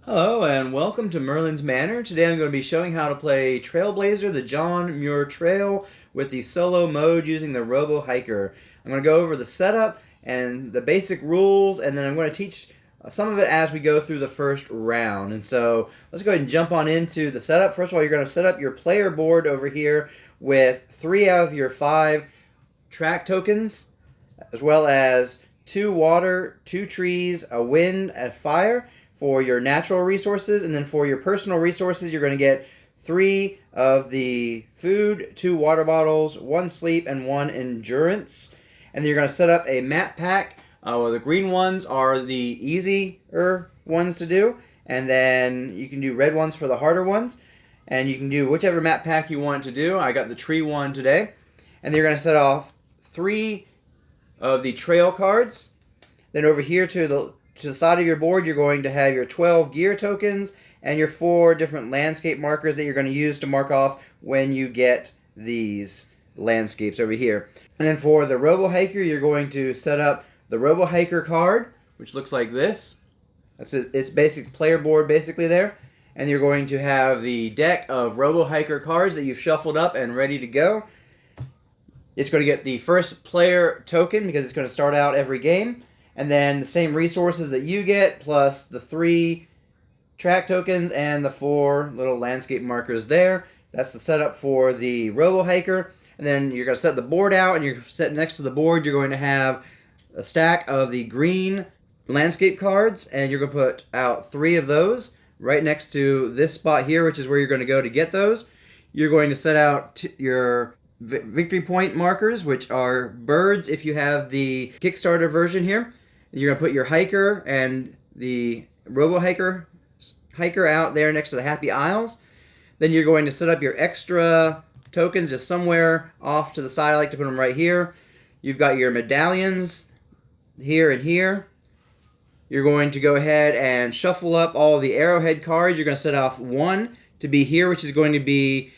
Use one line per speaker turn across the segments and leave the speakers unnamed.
Hello and welcome to Merlin's Manor. Today I'm going to be showing how to play Trailblazer, the John Muir Trail, with the solo mode using the Robo-hiker. I'm going to go over the setup and the basic rules, and then I'm going to teach some of it as we go through the first round. And so let's go ahead and jump on into the setup. First of all, you're going to set up your player board over here with 3 out of your 5 track tokens, as well as 2 water, 2 trees, a wind, a fire for your natural resources, and then for your personal resources, you're going to get 3 of the food, 2 water bottles, 1 sleep, and 1 endurance. And then you're going to set up a map pack. The green ones are the easier ones to do, and then you can do red ones for the harder ones. And you can do whichever map pack you want to do. I got the tree one today. And then you're going to set off 3 of the trail cards. Then over here to the side of your board, you're going to have your 12 gear tokens and your 4 different landscape markers that you're going to use to mark off when you get these landscapes over here. And then for the Robo-hiker, you're going to set up the Robo-hiker card, which looks like this. That's its basic player board basically there. And you're going to have the deck of Robo-hiker cards that you've shuffled up and ready to go. It's going to get the first player token because it's going to start out every game. And then the same resources that you get, plus the 3 track tokens and the 4 little landscape markers there. That's the setup for the Robo-hiker. And then you're going to set the board out, and you're set next to the board. You're going to have a stack of the green landscape cards, and you're going to put out 3 of those right next to this spot here, which is where you're going to go to get those. You're going to set out your victory point markers, which are birds if you have the Kickstarter version here. You're going to put your hiker and the Robo-hiker out there next to the Happy Isles. Then you're going to set up your extra tokens just somewhere off to the side. I like to put them right here. You've got your medallions here and here. You're going to go ahead and shuffle up all the arrowhead cards. You're going to set off 1 to be here, which is going to be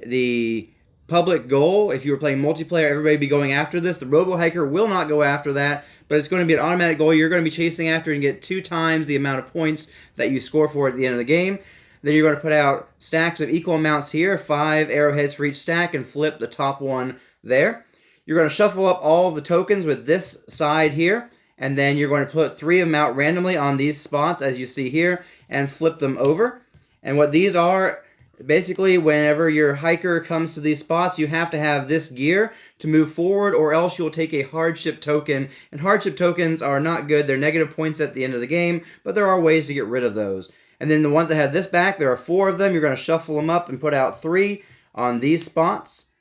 the public goal. If you were playing multiplayer, everybody would be going after this. The Robo-hiker will not go after that, but it's going to be an automatic goal. You're going to be chasing after and get 2 times the amount of points that you score for at the end of the game. Then you're going to put out stacks of equal amounts here, 5 arrowheads for each stack, and flip the top one there. You're going to shuffle up all of the tokens with this side here, and then you're going to put 3 of them out randomly on these spots, as you see here, and flip them over. And what these are, basically, whenever your hiker comes to these spots, you have to have this gear to move forward, or else you'll take a hardship token. And hardship tokens are not good. They're negative points at the end of the game, but there are ways to get rid of those. And then the ones that have this back, there are 4 of them. You're going to shuffle them up and put out 3 on these spots,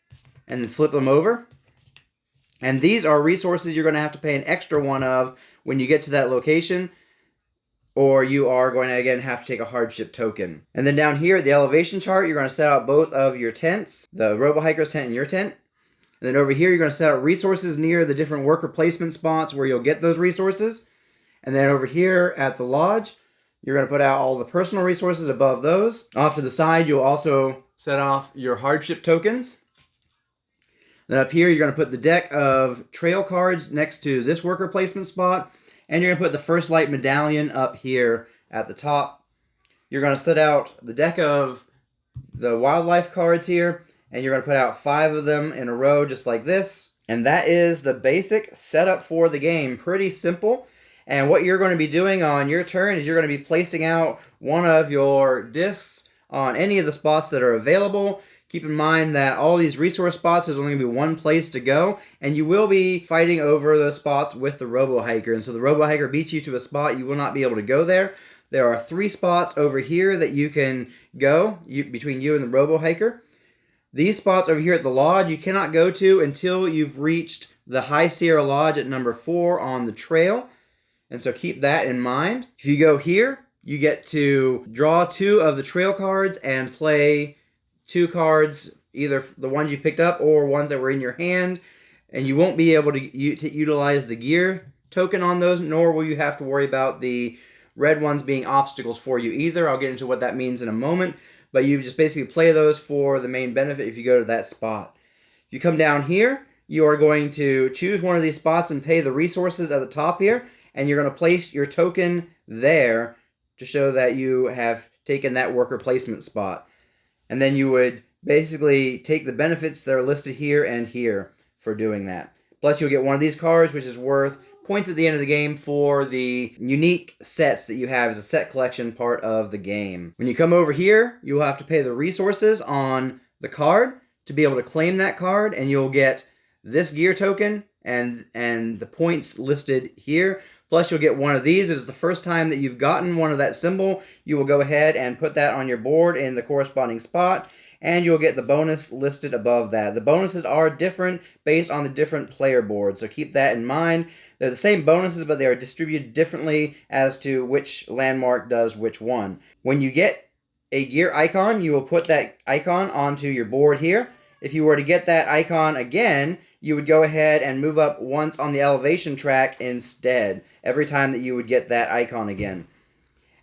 and then flip them over. And these are resources you're going to have to pay an extra 1 of when you get to that location, or you are going to, again, have to take a hardship token. And then down here at the elevation chart, you're going to set out both of your tents, the Robo-hiker's tent and your tent. And then over here, you're going to set out resources near the different worker placement spots where you'll get those resources. And then over here at the lodge, you're going to put out all the personal resources above those. Off to the side, you'll also set off your hardship tokens. Then up here, you're going to put the deck of trail cards next to this worker placement spot. And you're going to put the first light medallion up here at the top. You're going to set out the deck of the wildlife cards here, and you're going to put out 5 of them in a row just like this. And that is the basic setup for the game. Pretty simple. And what you're going to be doing on your turn is you're going to be placing out one of your discs on any of the spots that are available. Keep in mind that all these resource spots, there's only going to be 1 place to go, and you will be fighting over those spots with the Robo-hiker. And so the Robo-hiker beats you to a spot, you will not be able to go there. There are 3 spots over here that you can go between you and the Robo-hiker. These spots over here at the lodge you cannot go to until you've reached the High Sierra Lodge at number 4 on the trail. And so keep that in mind. If you go here, you get to draw 2 of the trail cards and play 2 cards, either the ones you picked up or ones that were in your hand, and you won't be able to utilize the gear token on those, nor will you have to worry about the red ones being obstacles for you either. I'll get into what that means in a moment, but you just basically play those for the main benefit if you go to that spot. If you come down here, you are going to choose one of these spots and pay the resources at the top here, and you're going to place your token there to show that you have taken that worker placement spot. And then you would basically take the benefits that are listed here and here for doing that. Plus you'll get one of these cards, which is worth points at the end of the game for the unique sets that you have as a set collection part of the game. When you come over here, you'll have to pay the resources on the card to be able to claim that card, and you'll get this gear token and the points listed here. Plus you'll get one of these. If it's the first time that you've gotten one of that symbol, you will go ahead and put that on your board in the corresponding spot, and you'll get the bonus listed above that. The bonuses are different based on the different player boards, so keep that in mind. They're the same bonuses, but they are distributed differently as to which landmark does which one. When you get a gear icon, you will put that icon onto your board here. If you were to get that icon again, you would go ahead and move up once on the elevation track instead, every time that you would get that icon again.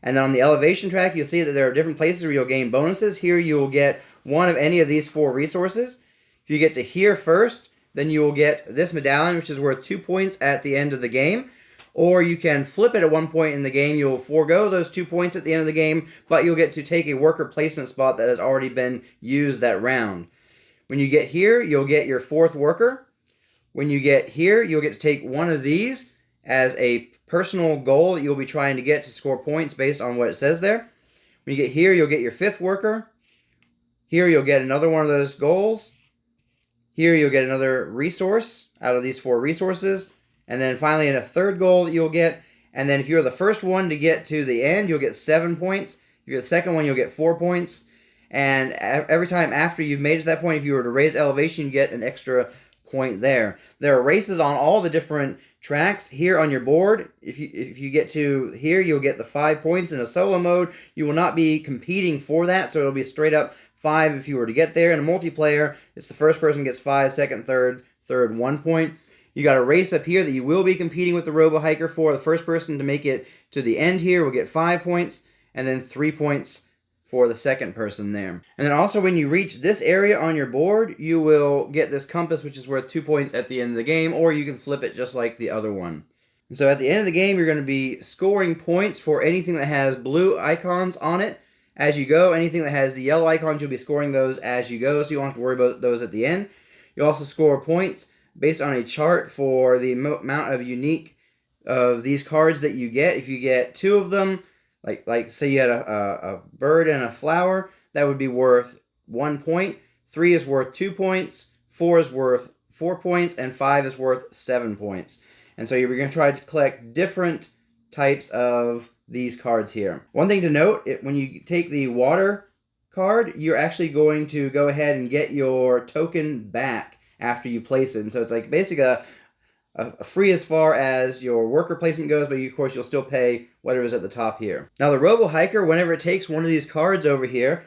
And then on the elevation track, you'll see that there are different places where you'll gain bonuses. Here you will get one of any of these 4 resources. If you get to here first, then you will get this medallion, which is worth 2 points at the end of the game. Or you can flip it at one point in the game. You'll forego those 2 points at the end of the game, but you'll get to take a worker placement spot that has already been used that round. When you get here, you'll get your 4th worker. When you get here, you'll get to take one of these as a personal goal that you'll be trying to get to score points based on what it says there. When you get here, you'll get your 5th worker. Here, you'll get another one of those goals. Here, you'll get another resource out of these 4 resources. And then finally, in a 3rd goal that you'll get. And then if you're the first one to get to the end, you'll get 7 points. If you're the second one, you'll get 4 points. And every time after you've made it to that point, if you were to raise elevation, you get an extra point there. There are races on all the different tracks here on your board. If you get to here, you'll get the 5 points. In a solo mode, you will not be competing for that, so it'll be straight up 5 if you were to get there. In a multiplayer, it's the first person gets 5, second, third 1 point. You got a race up here that you will be competing with the Robo-hiker for. The first person to make it to the end here will get 5 points, and then 3 points for the second person there. And then also when you reach this area on your board, you will get this compass, which is worth 2 points at the end of the game, or you can flip it just like the other one. And so at the end of the game, you're going to be scoring points for anything that has blue icons on it as you go. Anything that has the yellow icons, you'll be scoring those as you go, so you won't have to worry about those at the end. You'll also score points based on a chart for the amount of unique of these cards that you get. If you get 2 of them, like say you had a bird and a flower, that would be worth 1 point. 3 is worth 2 points. 4 is worth 4 points, and 5 is worth 7 points. And so you're going to try to collect different types of these cards here. One thing to note, when you take the water card, you're actually going to go ahead and get your token back after you place it. And so it's like basically a free as far as your worker placement goes, but of course you'll still pay whatever is at the top here. Now the Robo-hiker, whenever it takes one of these cards over here,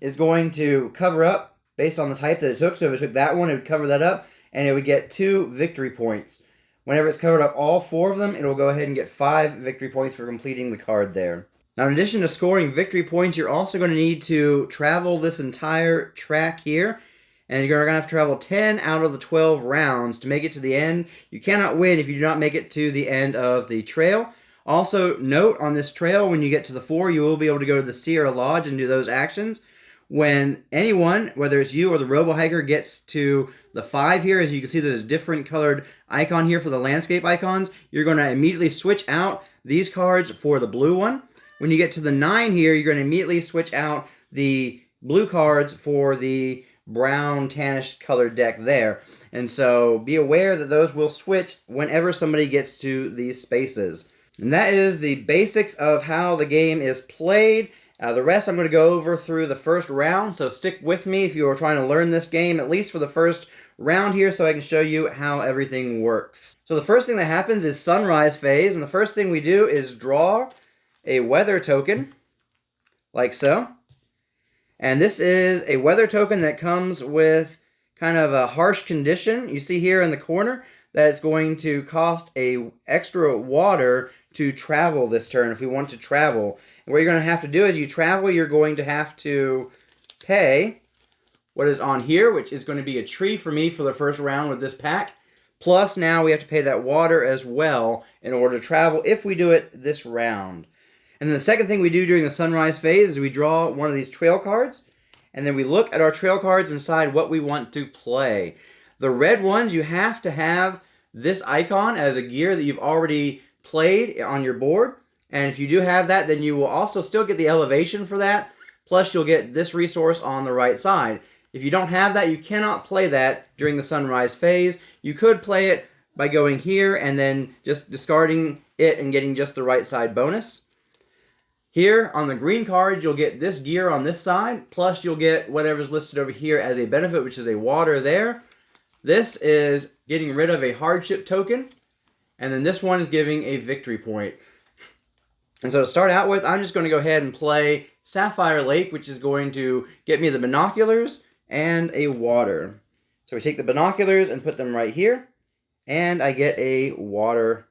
is going to cover up based on the type that it took. So if it took that one, it would cover that up, and it would get 2 victory points. Whenever it's covered up all 4 of them, it'll go ahead and get 5 victory points for completing the card there. Now in addition to scoring victory points, you're also going to need to travel this entire track here. And you're going to have to travel 10 out of the 12 rounds to make it to the end. You cannot win if you do not make it to the end of the trail. Also, note on this trail, when you get to the 4, you will be able to go to the Sierra Lodge and do those actions. When anyone, whether it's you or the Robo-hiker, gets to the 5 here, as you can see there's a different colored icon here for the landscape icons, you're going to immediately switch out these cards for the blue one. When you get to the 9 here, you're going to immediately switch out the blue cards for the brown tannish colored deck there. And so be aware that those will switch whenever somebody gets to these spaces. And that is the basics of how the game is played. The rest I'm going to go over through the first round, so stick with me if you are trying to learn this game, at least for the first round here, so I can show you how everything works. So the first thing that happens is sunrise phase, and the first thing we do is draw a weather token, like so. And this is a weather token that comes with kind of a harsh condition. You see here in the corner that it's going to cost a extra water to travel this turn if we want to travel. And what you're going to have to do as you travel, you're going to have to pay what is on here, which is going to be a tree for me for the first round with this pack. Plus now we have to pay that water as well in order to travel if we do it this round. And then the second thing we do during the sunrise phase is we draw one of these trail cards, and then we look at our trail cards and decide what we want to play. The red ones, you have to have this icon as a gear that you've already played on your board. And if you do have that, then you will also still get the elevation for that. Plus, you'll get this resource on the right side. If you don't have that, you cannot play that during the sunrise phase. You could play it by going here and then just discarding it and getting just the right side bonus. Here on the green card, you'll get this gear on this side, plus you'll get whatever's listed over here as a benefit, which is a water there. This is getting rid of a hardship token, and then this one is giving a victory point. And so to start out with, I'm just going to go ahead and play Sapphire Lake, which is going to get me the binoculars and a water. So we take the binoculars and put them right here, and I get a water.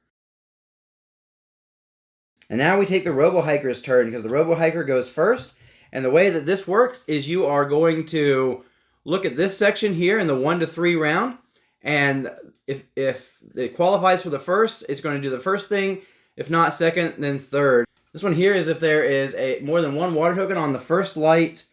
And now we take the Robo-hiker's turn, because the Robo-hiker goes first. And the way that this works is you are going to look at this section here in the 1 to 3 round. And if it qualifies for the first, it's going to do the first thing. If not second, then third. This one here is if there is more than one water token on the first light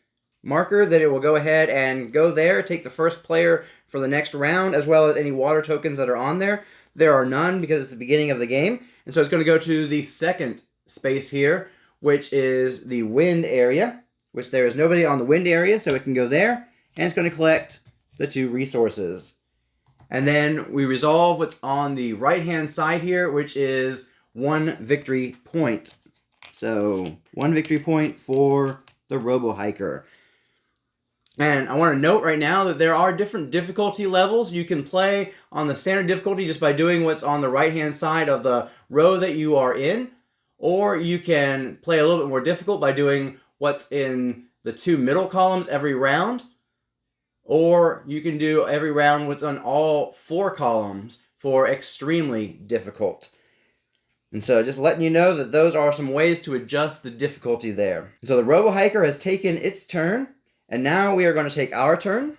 marker, that it will go ahead and go there, take the first player for the next round, as well as any water tokens that are on there. There are none because it's the beginning of the game. And so it's going to go to the second space here, which is the wind area, which there is nobody on the wind area, so it can go there, and it's going to collect the 2 resources. And then we resolve what's on the right-hand side here, which is 1 victory point. So 1 victory point for the Robo-hiker. And I want to note right now that there are different difficulty levels. You can play on the standard difficulty just by doing what's on the right-hand side of the row that you are in. Or you can play a little bit more difficult by doing what's in the 2 middle columns every round. Or you can do every round what's on all 4 columns for extremely difficult. And so just letting you know that those are some ways to adjust the difficulty there. So the Robo-hiker has taken its turn. And now we are going to take our turn.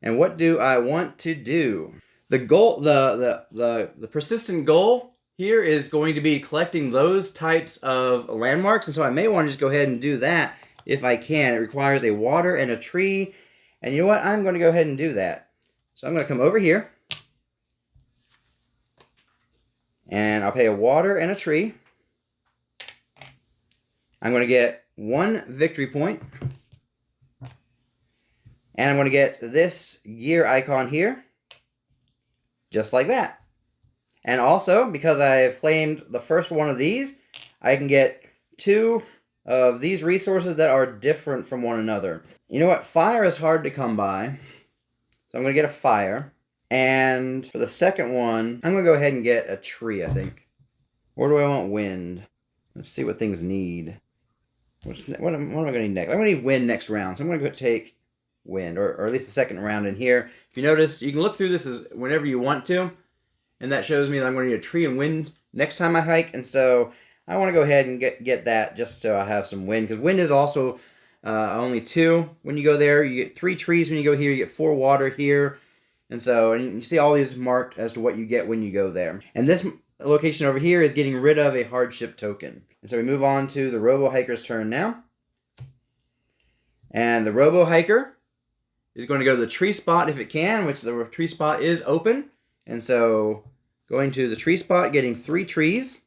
And what do I want to do? The goal, the persistent goal here is going to be collecting those types of landmarks. And so I may want to just go ahead and do that if I can. It requires a water and a tree. And you know what? I'm going to go ahead and do that. So I'm going to come over here. And I'll pay a water and a tree. I'm going to get 1 victory point. And I'm going to get this gear icon here. Just like that. And also, because I have claimed the first one of these, I can get 2 of these resources that are different from one another. You know what? Fire is hard to come by. So I'm going to get a fire. And for the second one, I'm going to go ahead and get a tree, I think. Or do I want wind? Let's see what things need. What am I going to need next? I'm going to need wind next round. So I'm going to go take wind, or at least the second round in here. If you notice, you can look through this as whenever you want to. And that shows me that I'm going to need a tree and wind next time I hike. And so I want to go ahead and get that just so I have some wind. Because wind is also only 2 when you go there. You get 3 trees when you go here. You get 4 water here. And so and you see all these marked as to what you get when you go there. And this location over here is getting rid of a hardship token. And so we move on to the Robo-hiker's turn now. And the Robo-hiker is going to go to the tree spot if it can, which the tree spot is open. And so going to the tree spot, getting 3 trees.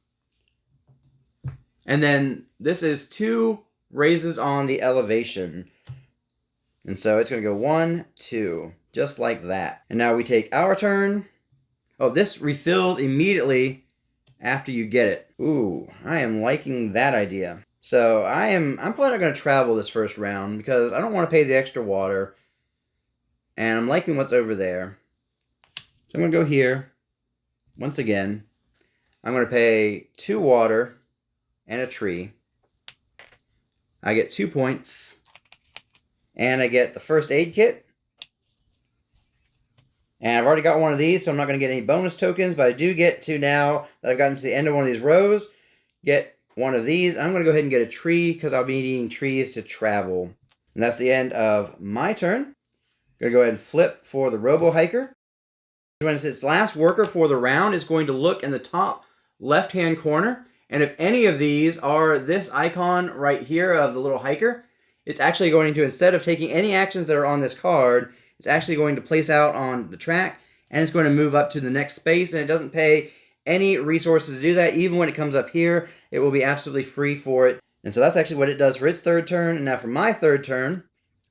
And then this is 2 raises on the elevation. And so it's going to go 1, 2, just like that. And now we take our turn. Oh, this refills immediately after you get it. Ooh, I am liking that idea. So I'm probably not going to travel this first round because I don't want to pay the extra water. And I'm liking what's over there. So I'm going to go here. Once again, I'm going to pay 2 water and a tree. I get 2 points. And I get the first aid kit. And I've already got one of these, so I'm not going to get any bonus tokens. But I do get to, now that I've gotten to the end of one of these rows, get one of these. I'm going to go ahead and get a tree because I'll be needing trees to travel. And that's the end of my turn. I'm going to go ahead and flip for the Robo-hiker. When it's its last worker for the round, it's going to look in the top left-hand corner, And if any of these are this icon right here of the little hiker, it's actually going to, instead of taking any actions that are on this card, it's actually going to place out on the track, and it's going to move up to the next space, and it doesn't pay any resources to do that. Even when it comes up here, it will be absolutely free for it. And so that's actually what it does for its third turn. And now for my third turn,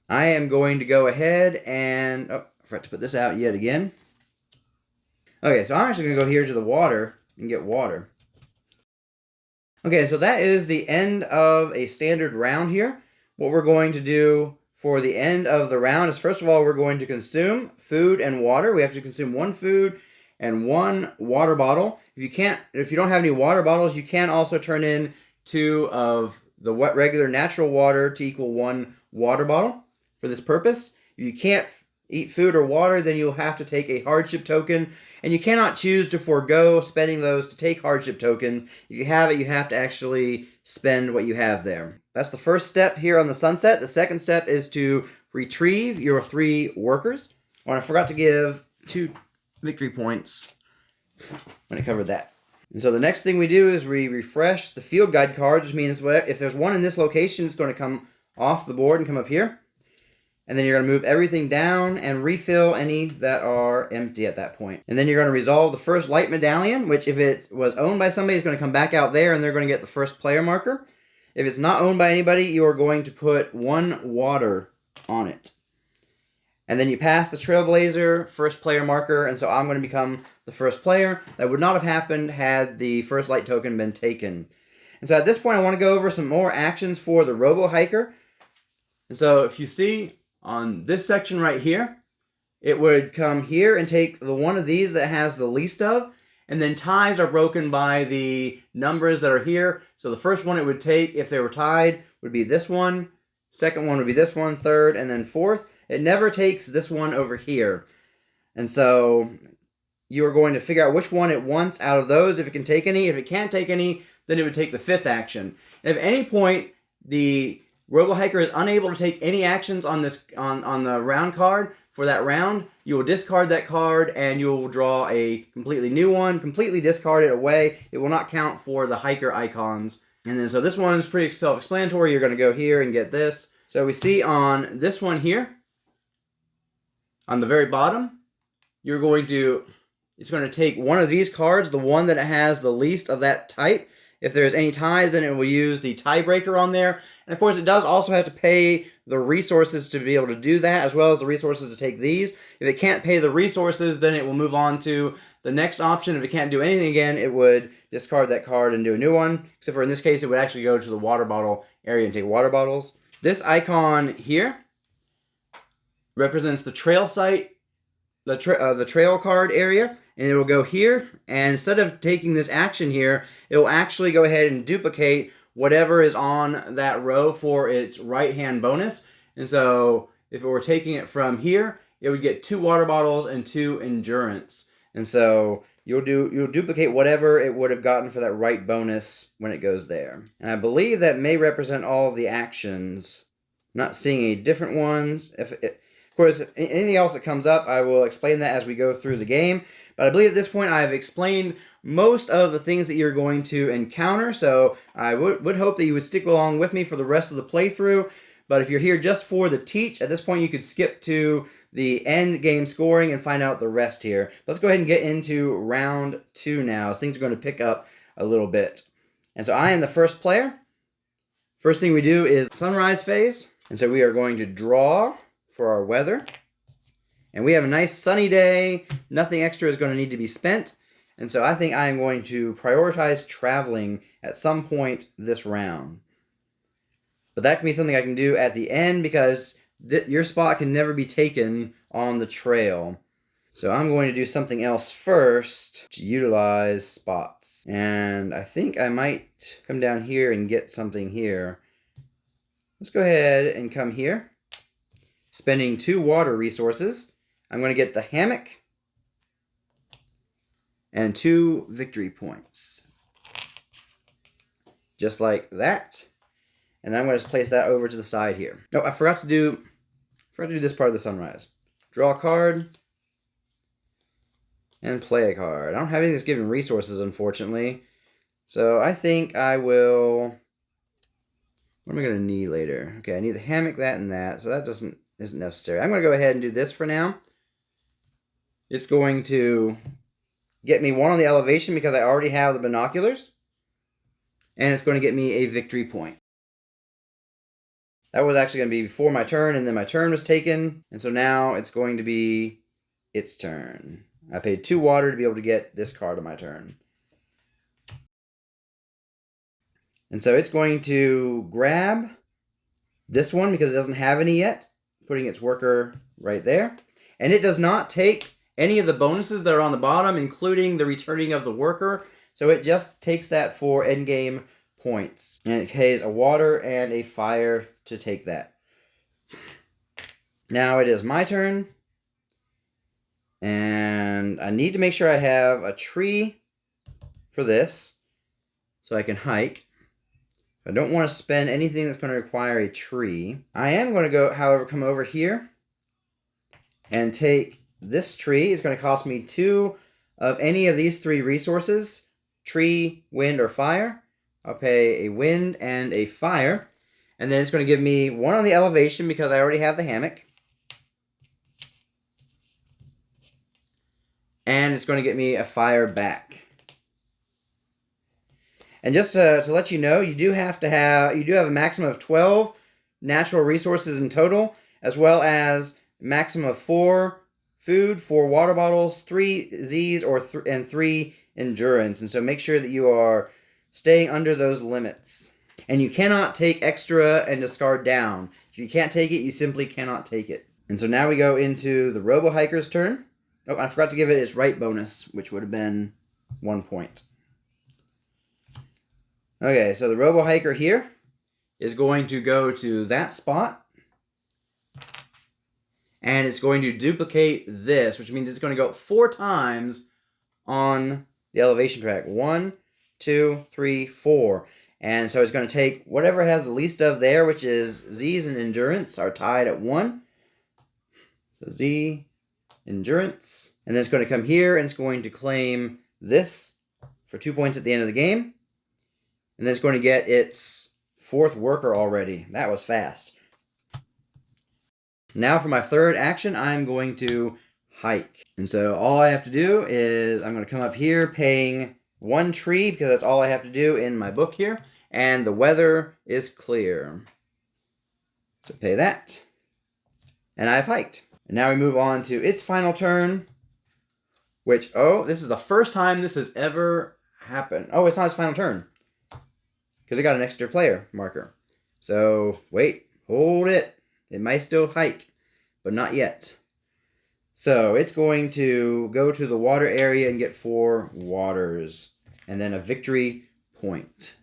I am going to go ahead and, oh, I forgot to put this out yet again. Okay, so I'm actually going to go here to the water and get water. Okay, so that is the end of a standard round here. What we're going to do for the end of the round is, first of all, we're going to consume food and water. We have to consume 1 food and 1 water bottle. If you don't have any water bottles, you can also turn in 2 of the regular natural water to equal 1 water bottle for this purpose. If you can't eat food or water, then you'll have to take a hardship token, and you cannot choose to forego spending those to take hardship tokens. If you have it, you have to actually spend what you have there. That's the first step here on the sunset. The second step is to retrieve your 3 workers. Oh, and I forgot to give 2 victory points when I covered that. And so the next thing we do is we refresh the field guide card, which means if there's one in this location, it's going to come off the board and come up here. And then you're going to move everything down and refill any that are empty at that point. And then you're going to resolve the first light medallion, which if it was owned by somebody, is going to come back out there and they're going to get the first player marker. If it's not owned by anybody, you are going to put 1 water on it. And then you pass the Trailblazer first player marker, and so I'm going to become the first player. That would not have happened had the first light token been taken. And so at this point, I want to go over some more actions for the Robo-hiker. And so if you see on this section right here, it would come here and take the one of these that has the least of, and then ties are broken by the numbers that are here. So the first one it would take, if they were tied, would be this one. Second one would be this one, third, and then fourth. It never takes this one over here. And so you are going to figure out which one it wants out of those, if it can take any. If it can't take any, then it would take the 5th action. And if at any point the Robo-hiker is unable to take any actions on this on the round card for that round, you will discard that card and you will draw a completely new one, completely discard it away. It will not count for the hiker icons. And then so this one is pretty self-explanatory. You're going to go here and get this. So we see on this one here, on the very bottom, it's going to take one of these cards, the one that has the least of that type. If there's any ties, then it will use the tiebreaker on there. And of course, it does also have to pay the resources to be able to do that, as well as the resources to take these. If it can't pay the resources, then it will move on to the next option. If it can't do anything again, it would discard that card and do a new one. Except for in this case, it would actually go to the water bottle area and take water bottles. This icon here represents the trail site, the trail card area. And it will go here, and instead of taking this action here, it will actually go ahead and duplicate whatever is on that row for its right-hand bonus. And so if it were taking it from here, it would get 2 water bottles and 2 endurance. And so you'll duplicate whatever it would have gotten for that right bonus when it goes there. And I believe that may represent all of the actions. I'm not seeing any different ones. Of course, if anything else that comes up, I will explain that as we go through the game. But I believe at this point I've explained most of the things that you're going to encounter, so I would hope that you would stick along with me for the rest of the playthrough. But if you're here just for the teach, at this point you could skip to the end game scoring and find out the rest here. Let's go ahead and get into round 2 now, as things are going to pick up a little bit. And so I am the first player. First thing we do is sunrise phase, and so we are going to draw for our weather. And we have a nice sunny day. Nothing extra is going to need to be spent. And so I think I'm going to prioritize traveling at some point this round. But that can be something I can do at the end, because your spot can never be taken on the trail. So I'm going to do something else first to utilize spots. And I think I might come down here and get something here. Let's go ahead and come here. Spending 2 water resources. I'm going to get the hammock and 2 victory points. Just like that. And then I'm going to place that over to the side here. Oh, I forgot to do this part of the sunrise. Draw a card and play a card. I don't have anything that's giving resources, unfortunately. So I think I will... What am I going to need later? Okay, I need the hammock, that, and that. So that isn't necessary. I'm going to go ahead and do this for now. It's going to get me 1 on the elevation because I already have the binoculars. And it's going to get me a victory point. That was actually going to be before my turn, and then my turn was taken. And so now it's going to be its turn. I paid 2 water to be able to get this card on my turn. And so it's going to grab this one because it doesn't have any yet, putting its worker right there. And it does not take any of the bonuses that are on the bottom, including the returning of the worker. So it just takes that for endgame points. And it pays a water and a fire to take that. Now it is my turn. And I need to make sure I have a tree for this so I can hike. I don't want to spend anything that's going to require a tree. I am going to go, however, come over here and take this tree. It's going to cost me 2 of any of these 3 resources, tree, wind, or fire. I'll pay a wind and a fire. And then it's going to give me 1 on the elevation because I already have the hammock. And it's going to get me a fire back. And just to let you know, you do have a maximum of 12 natural resources in total, as well as a maximum of 4 food, 4 water bottles, 3 Z's, and 3 endurance. And so make sure that you are staying under those limits. And you cannot take extra and discard down. If you can't take it, you simply cannot take it. And so now we go into the Robo-hiker's turn. Oh, I forgot to give it its right bonus, which would have been 1 point. Okay, so the Robo-hiker here is going to go to that spot. And it's going to duplicate this, which means it's going to go 4 times on the elevation track. 1, 2, 3, 4. And so it's going to take whatever has the least of there, which is Z's and endurance are tied at 1. So Z, endurance. And then it's going to come here and it's going to claim this for 2 points at the end of the game. And then it's going to get its 4th worker already. That was fast. Now for my 3rd action, I'm going to hike. And so all I have to do is I'm going to come up here paying 1 tree because that's all I have to do in my book here. And the weather is clear. So pay that. And I've hiked. And now we move on to its final turn. Which, this is the first time this has ever happened. Oh, it's not its final turn. Because it got an extra player marker. So, wait, hold it. It might still hike, but not yet. So, it's going to go to the water area and get 4 waters. And then a victory point.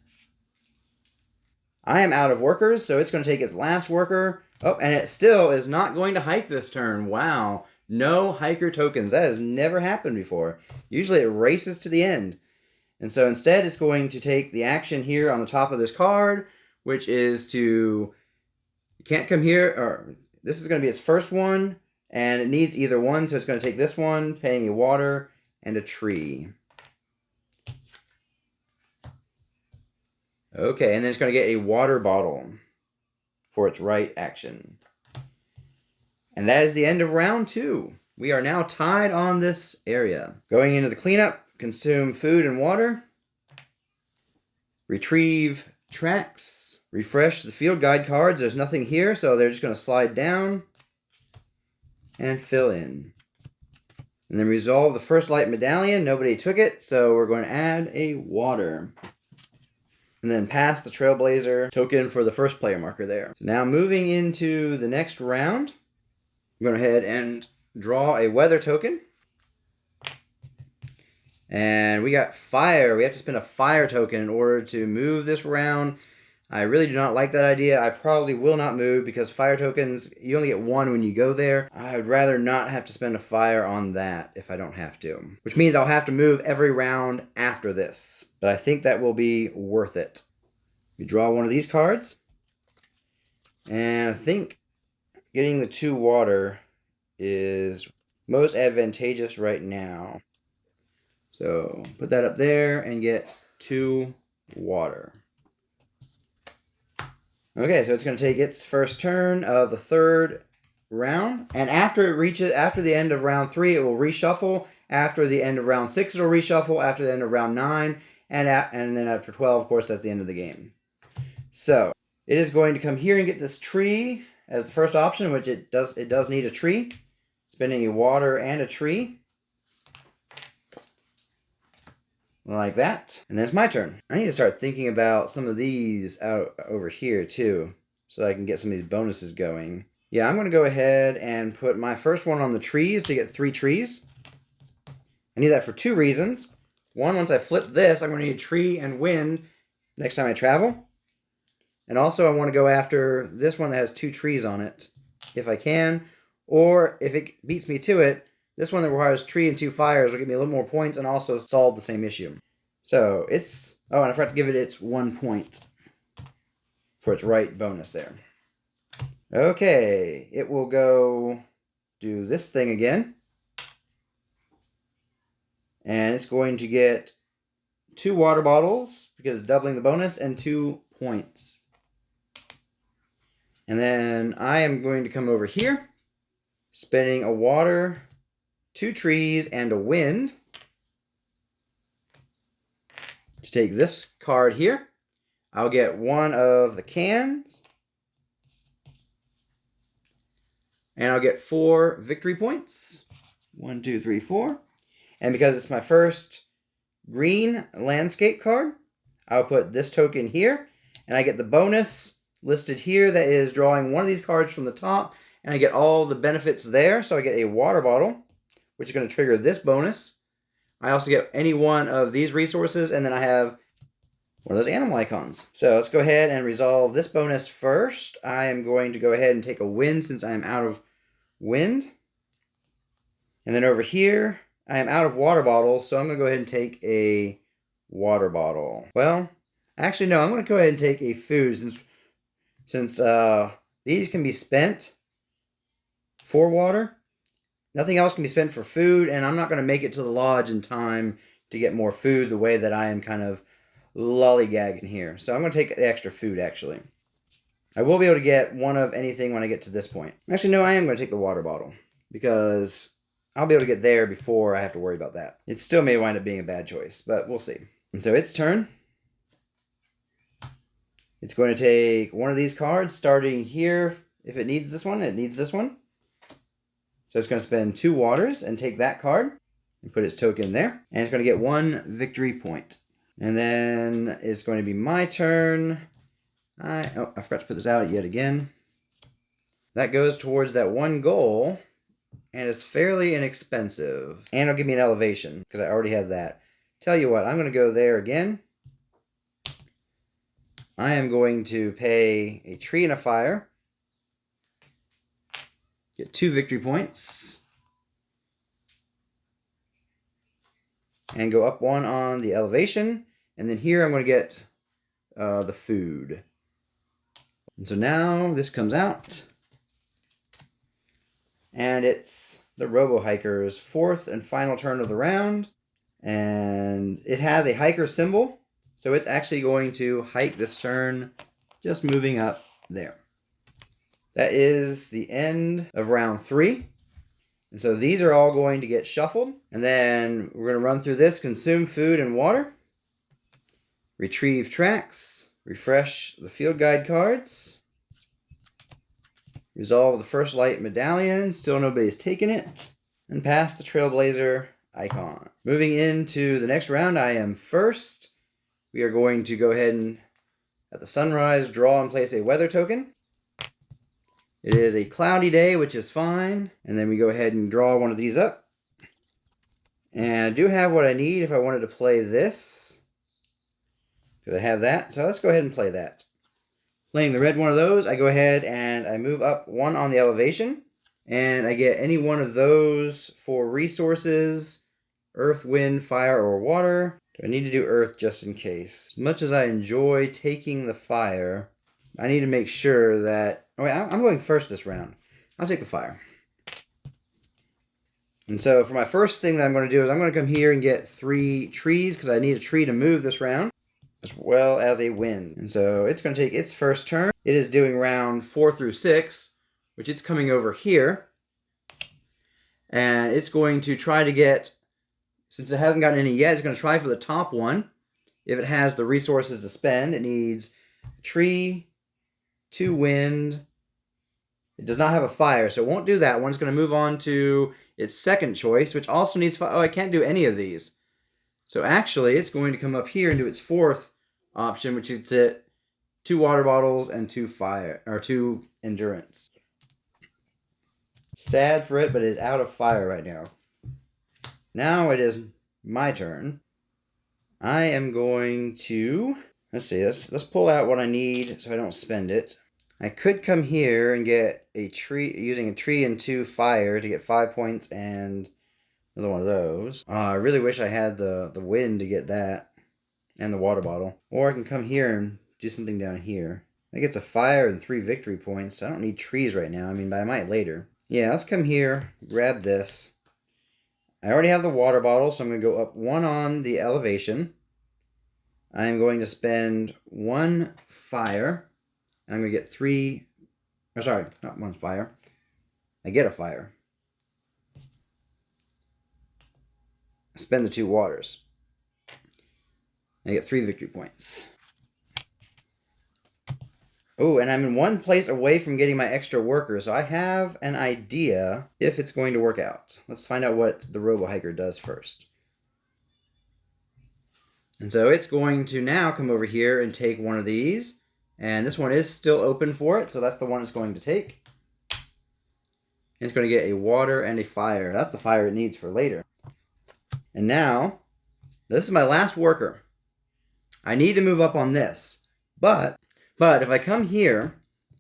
I am out of workers, so it's going to take its last worker. Oh, and it still is not going to hike this turn. Wow. No hiker tokens. That has never happened before. Usually it races to the end. And so instead, it's going to take the action here on the top of this card, which is to, you can't come here, or this is going to be its first one, and it needs either one, so it's going to take this one, paying a water and a tree. Okay, and then it's going to get a water bottle for its right action. And that is the end of round 2. We are now tied on this area. Going into the cleanup, consume food and water, retrieve tracks, refresh the field guide cards. There's nothing here, so they're just going to slide down and fill in. And then resolve the first light medallion. Nobody took it, so we're going to add a water. And then pass the Trailblazer token for the first player marker there. So now moving into the next round, I'm going to go ahead and draw a weather token. And we got fire. We have to spend a fire token in order to move this round. I really do not like that idea. I probably will not move because fire tokens, you only get 1 when you go there. I would rather not have to spend a fire on that if I don't have to. Which means I'll have to move every round after this. But I think that will be worth it. We draw one of these cards. And I think getting the 2 water is most advantageous right now. So put that up there and get 2 water. Okay, so it's going to take its first turn of the third round, and after the end of round 3, it will reshuffle. After the end of round 6, it'll reshuffle. After the end of round 9, and then after 12, of course, that's the end of the game. So it is going to come here and get this tree as the first option, which it does need a tree. Spending a water and a tree. Like that. And then it's my turn. I need to start thinking about some of these out over here too, so I can get some of these bonuses going. Yeah, I'm going to go ahead and put my first one on the trees to get 3 trees. I need that for 2 reasons. One, once I flip this, I'm going to need tree and wind next time I travel. And also I want to go after this one that has 2 trees on it, if I can. Or if it beats me to it, this one that requires tree and 2 fires will give me a little more points and also solve the same issue. So it's... Oh, and I forgot to give it its 1 point for its right bonus there. Okay, it will go do this thing again. And it's going to get 2 water bottles because it's doubling the bonus and 2 points. And then I am going to come over here, spending a water, 2 trees, and a wind to take this card here. I'll get 1 of the cans. And I'll get 4 victory points. 1, 2, 3, 4. And because it's my first green landscape card, I'll put this token here. And I get the bonus listed here that is drawing one of these cards from the top. And I get all the benefits there. So I get a water bottle, which is going to trigger this bonus. I also get any one of these resources. And then I have one of those animal icons. So let's go ahead and resolve this bonus first. I am going to go ahead and take a wind since I am out of wind. And then over here, I am out of water bottles, so I'm going to go ahead and take a water bottle. Well, actually, no, I'm going to go ahead and take a food since these can be spent for water. Nothing else can be spent for food, and I'm not going to make it to the lodge in time to get more food the way that I am kind of lollygagging here. So I'm going to take the extra food, actually. I will be able to get one of anything when I get to this point. Actually, no, I am going to take the water bottle because I'll be able to get there before I have to worry about that. It still may wind up being a bad choice, but we'll see. And so its turn. It's going to take one of these cards starting here. If it needs this one, it needs this one. So it's going to spend 2 waters and take that card and put its token there. And it's going to get 1 victory point. And then it's going to be my turn. I forgot to put this out yet again. That goes towards that 1 goal, and it's fairly inexpensive. And it'll give me an elevation, because I already have that. Tell you what, I'm going to go there again. I am going to pay a tree and a fire. Get 2 victory points. And go up 1 on the elevation. And then here I'm going to get the food. And so now this comes out. And it's the Robo-hiker's 4th and final turn of the round. And it has a hiker symbol. So it's actually going to hike this turn, just moving up there. That is the end of round 3. And so these are all going to get shuffled. And then we're going to run through this, consume food and water. Retrieve tracks. Refresh the field guide cards. Resolve the first light medallion. Still nobody's taken it. And pass the Trailblazer icon. Moving into the next round, I am first. We are going to go ahead and, at the sunrise, draw and place a weather token. It is a cloudy day, which is fine. And then we go ahead and draw one of these up. And I do have what I need if I wanted to play this. Because I have that. So let's go ahead and play that. Playing the red one of those, I go ahead and I move up 1 on the elevation. And I get any one of those for resources, earth, wind, fire, or water. Do I need to do earth just in case? As much as I enjoy taking the fire, I need to make sure that... Oh wait, I'm going first this round. I'll take the fire. And so for my first thing that I'm going to do is I'm going to come here and get 3 trees because I need a tree to move this round. as well as a wind. And so it's going to take its first turn. It is doing round 4 through 6, which it's coming over here. And it's going to try to get, since it hasn't gotten any yet, it's going to try for the top one. If it has the resources to spend, it needs a tree, 2 wind. It does not have a fire, so it won't do that one. It's going to move on to its second choice, which also needs fire. Oh, I can't do any of these. So actually, it's going to come up here and do its fourth option, which is it 2 water bottles and 2 fire, or 2 endurance. Sad for it, but it is out of fire right now. Now it is my turn. I am going to, let's see, let's pull out what I need so I don't spend it. I could come here and get a tree, using a tree and 2 fire to get 5 points and another one of those. I really wish I had the wind to get that and the water bottle. Or I can come here and do something down here. That gets a fire and 3 victory points. I don't need trees right now. I mean, but I might later. Yeah, let's come here, grab this. I already have the water bottle, so I'm going to go up 1 on the elevation. I'm going to spend 1 fire. And I'm going to get 3... Oh, sorry, not 1 fire. I get a fire. I spend the 2 waters. I get 3 victory points. Oh, and I'm in 1 place away from getting my extra worker, so I have an idea if it's going to work out. Let's find out what the Robo-hiker does first. And so it's going to now come over here and take 1 of these. And this one is still open for it, so that's the one it's going to take. And it's going to get a water and a fire. That's the fire it needs for later. And now, this is my last worker. I need to move up on this. But if I come here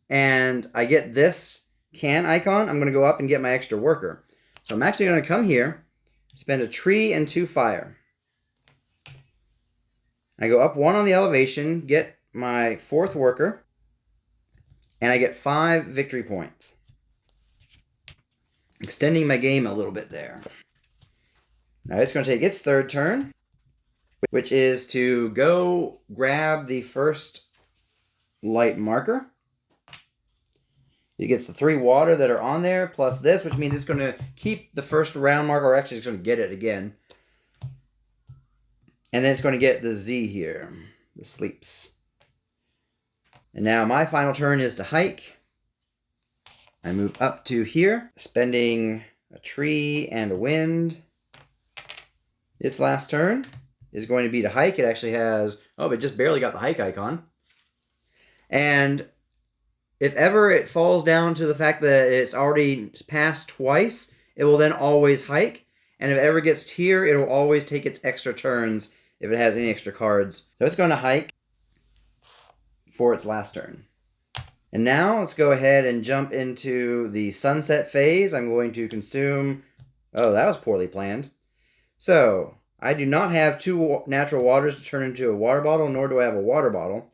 and I get this can icon, I'm going to go up and get my extra worker. So I'm actually going to come here, spend a tree and 2 fire. I go up 1 on the elevation, get my 4th worker, and I get 5 victory points. Extending my game a little bit there. Now it's going to take its 3rd turn, which is to go grab the first light marker. It gets the 3 water that are on there, plus this, which means it's going to keep the first round marker, or actually it's going to get it again. And then it's going to get the Z here, the sleeps. And now my final turn is to hike. I move up to here, spending a tree and a wind. Its last turn is going to be to hike. It actually has, oh, it just barely got the hike icon. And if ever it falls down to the fact that it's already passed twice, it will then always hike. And if it ever gets here, it will always take its extra turns if it has any extra cards. So it's going to hike for its last turn. And now let's go ahead and jump into the sunset phase. I'm going to consume... Oh, that was poorly planned. So, I do not have 2 natural waters to turn into a water bottle, nor do I have a water bottle.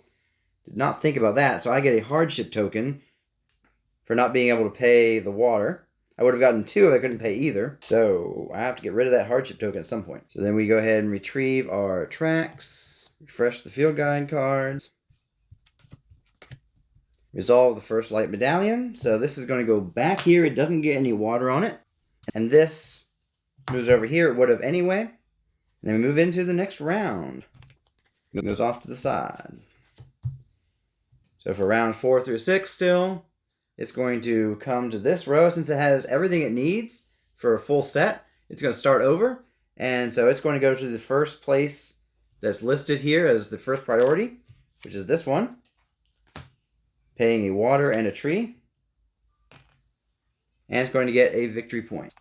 Did not think about that, so I get a hardship token for not being able to pay the water. I would have gotten 2 if I couldn't pay either. So, I have to get rid of that hardship token at some point. So then we go ahead and retrieve our tracks, refresh the field guide cards, resolve the first light medallion. So this is going to go back here. It doesn't get any water on it. And this moves over here. It would have anyway. And then we move into the next round. It goes off to the side. So for round 4 through 6 still, it's going to come to this row. Since it has everything it needs for a full set, it's going to start over. And so it's going to go to the first place that's listed here as the first priority, which is this one. Paying a water and a tree. And it's going to get a victory point.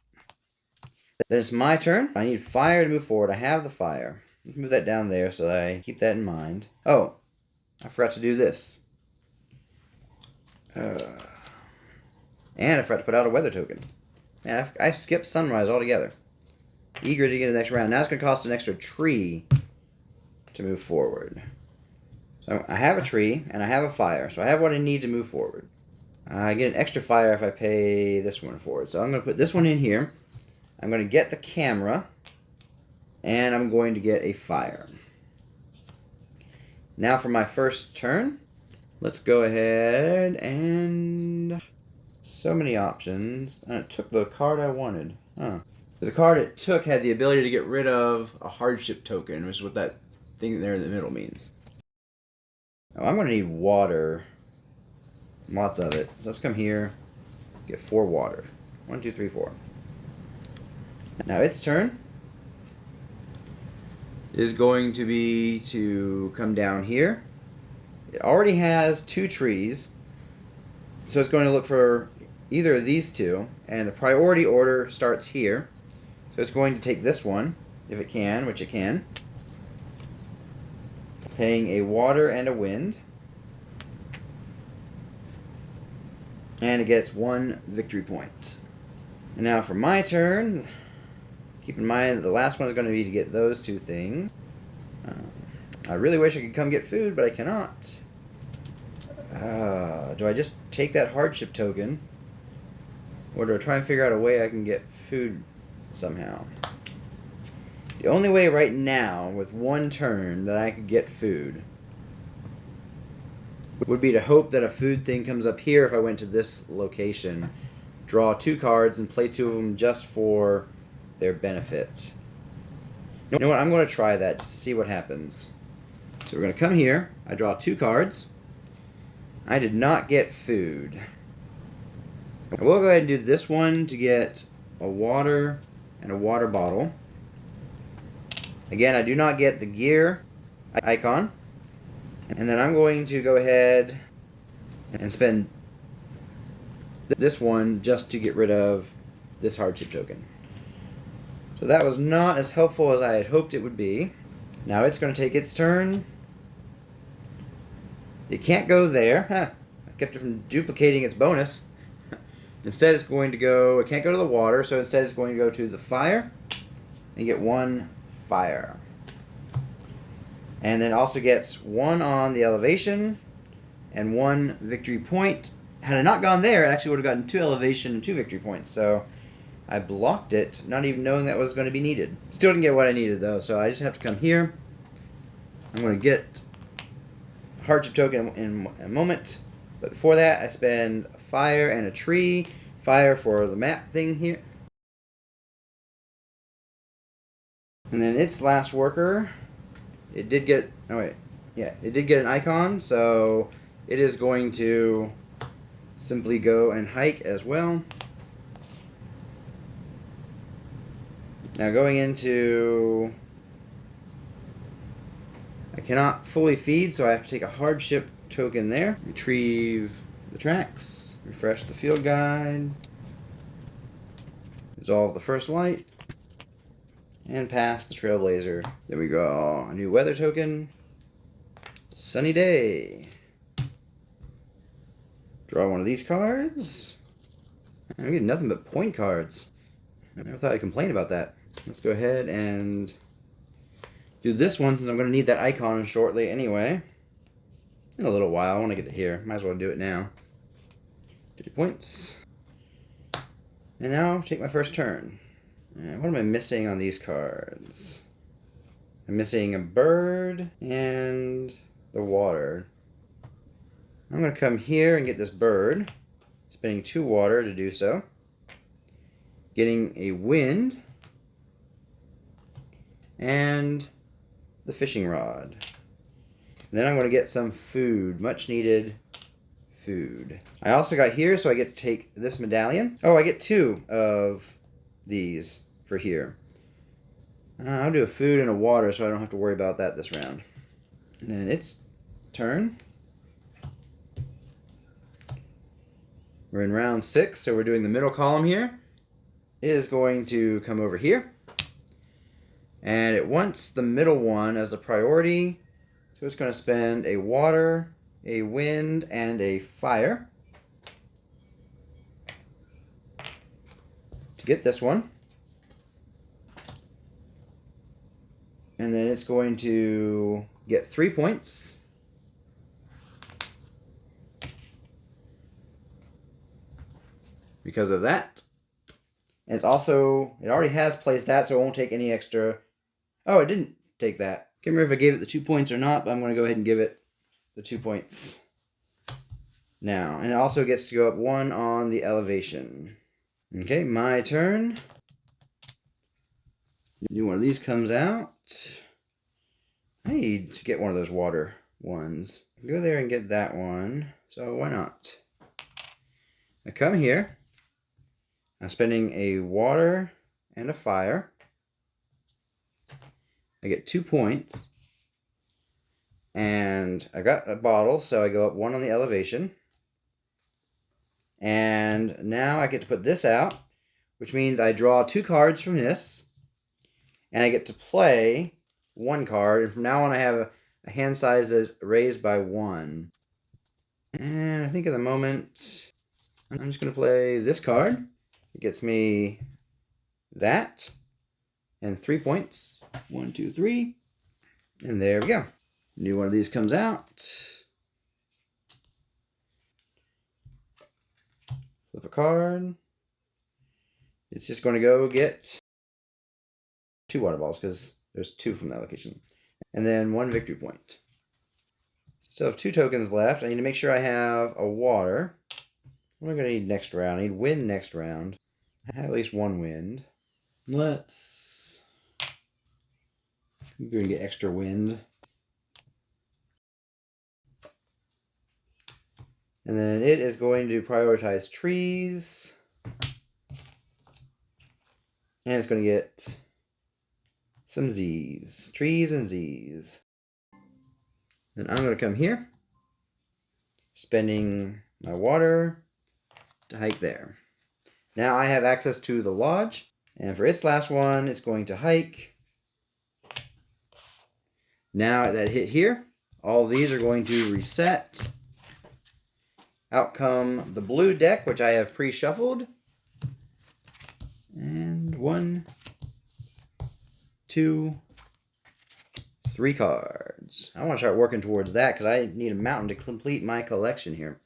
Then it's my turn. I need fire to move forward. I have the fire. Let's move that down there so that I keep that in mind. Oh, I forgot to do this. And I forgot to put out a weather token. Man, I skipped sunrise altogether. Eager to get to the next round. Now it's going to cost an extra tree to move forward. So I have a tree, and I have a fire, so I have what I need to move forward. I get an extra fire if I pay this one forward. So I'm going to put this one in here. I'm going to get the camera, and I'm going to get a fire. Now for my first turn. Let's go ahead and... So many options. And it took the card I wanted. Huh. The card it took had the ability to get rid of a hardship token, which is what that thing there in the middle means. Oh, I'm going to need water. Lots of it. So let's come here. Get 4 water. 1, 2, 3, 4. Now its turn is going to be to come down here. It already has 2 trees, so it's going to look for either of these 2, and the priority order starts here. So it's going to take this one, if it can, which it can, paying a water and a wind, and it gets 1 victory point. And now for my turn, keep in mind that the last one is going to be to get those 2 things. I really wish I could come get food, but I cannot. Do I just take that hardship token? Or do I try and figure out a way I can get food somehow? The only way right now, with 1 turn, that I could get food would be to hope that a food thing comes up here if I went to this location. Draw 2 cards and play 2 of them just for their benefit. You know what? I'm going to try that just to see what happens. So we're going to come here. I draw 2 cards. I did not get food. I will go ahead and do this one to get a water and a water bottle. Again, I do not get the gear icon. And then I'm going to go ahead and spend this one just to get rid of this hardship token. So that was not as helpful as I had hoped it would be. Now it's going to take its turn. It can't go there. Huh. I kept it from duplicating its bonus. Instead, it's going to go... It can't go to the water, so instead it's going to go to the fire and get 1 fire. And then also gets 1 on the elevation and 1 victory point. Had I not gone there, it actually would have gotten 2 elevation and 2 victory points. So I blocked it, not even knowing that was going to be needed. Still didn't get what I needed, though, so I just have to come here. I'm going to get a hardship token in a moment. But before that, I spend fire and a tree. Fire for the map thing here. And then its last worker, it did get... Oh, wait. Yeah, it did get an icon, so it is going to simply go and hike as well. Now going into... I cannot fully feed, so I have to take a hardship token there. Retrieve the tracks. Refresh the field guide. Resolve the first light. And pass the Trailblazer. There we go. A new weather token. Sunny day. Draw one of these cards. I'm getting nothing but point cards. I never thought I'd complain about that. Let's go ahead and do this one since I'm going to need that icon shortly anyway. In a little while. I want to get to here. Might as well do it now. 2 points. And now take my first turn. What am I missing on these cards? I'm missing a bird and the water. I'm going to come here and get this bird. Spending 2 water to do so. Getting a wind. And the fishing rod. And then I'm going to get some food. Much needed food. I also got here, so I get to take this medallion. Oh, I get 2 of these for here. I'll do a food and a water so I don't have to worry about that this round. And then its turn. We're in round 6, so we're doing the middle column here. It is going to come over here. And it wants the middle one as the priority. So it's going to spend a water, a wind, and a fire to get this one. And then it's going to get 3 points. Because of that. And it's also, it already has placed that, so it won't take any extra. Oh, it didn't take that. Can't remember if I gave it the 2 points or not, but I'm going to go ahead and give it the 2 points now. And it also gets to go up 1 on the elevation. Okay, my turn. New one of these comes out. I need to get one of those water ones. Go there and get that one. So why not? I come here. I'm spending a water and a fire. I get 2 points. And I got a bottle, so I go up 1 on the elevation. And now I get to put this out, which means I draw 2 cards from this. And I get to play 1 card. And from now on I have a hand size that's raised by 1. And I think at the moment, I'm just going to play this card. It gets me that. And 3 points. 1, 2, 3. And there we go. New one of these comes out. Flip a card. It's just going to go get 2 water balls because there's 2 from that location. And then 1 victory point. Still have 2 tokens left. I need to make sure I have a water. What am I going to need next round? I need wind next round. I have at least 1 wind. We're going to get extra wind. And then it is going to prioritize trees. And it's going to get some Z's. Trees and Z's. Then I'm going to come here. Spending my water to hike there. Now I have access to the lodge. And for its last one, it's going to hike. Now that hit here, all of these are going to reset. Out come the blue deck, which I have pre-shuffled. And 1, 2, 3 cards. I want to start working towards that because I need a mountain to complete my collection here.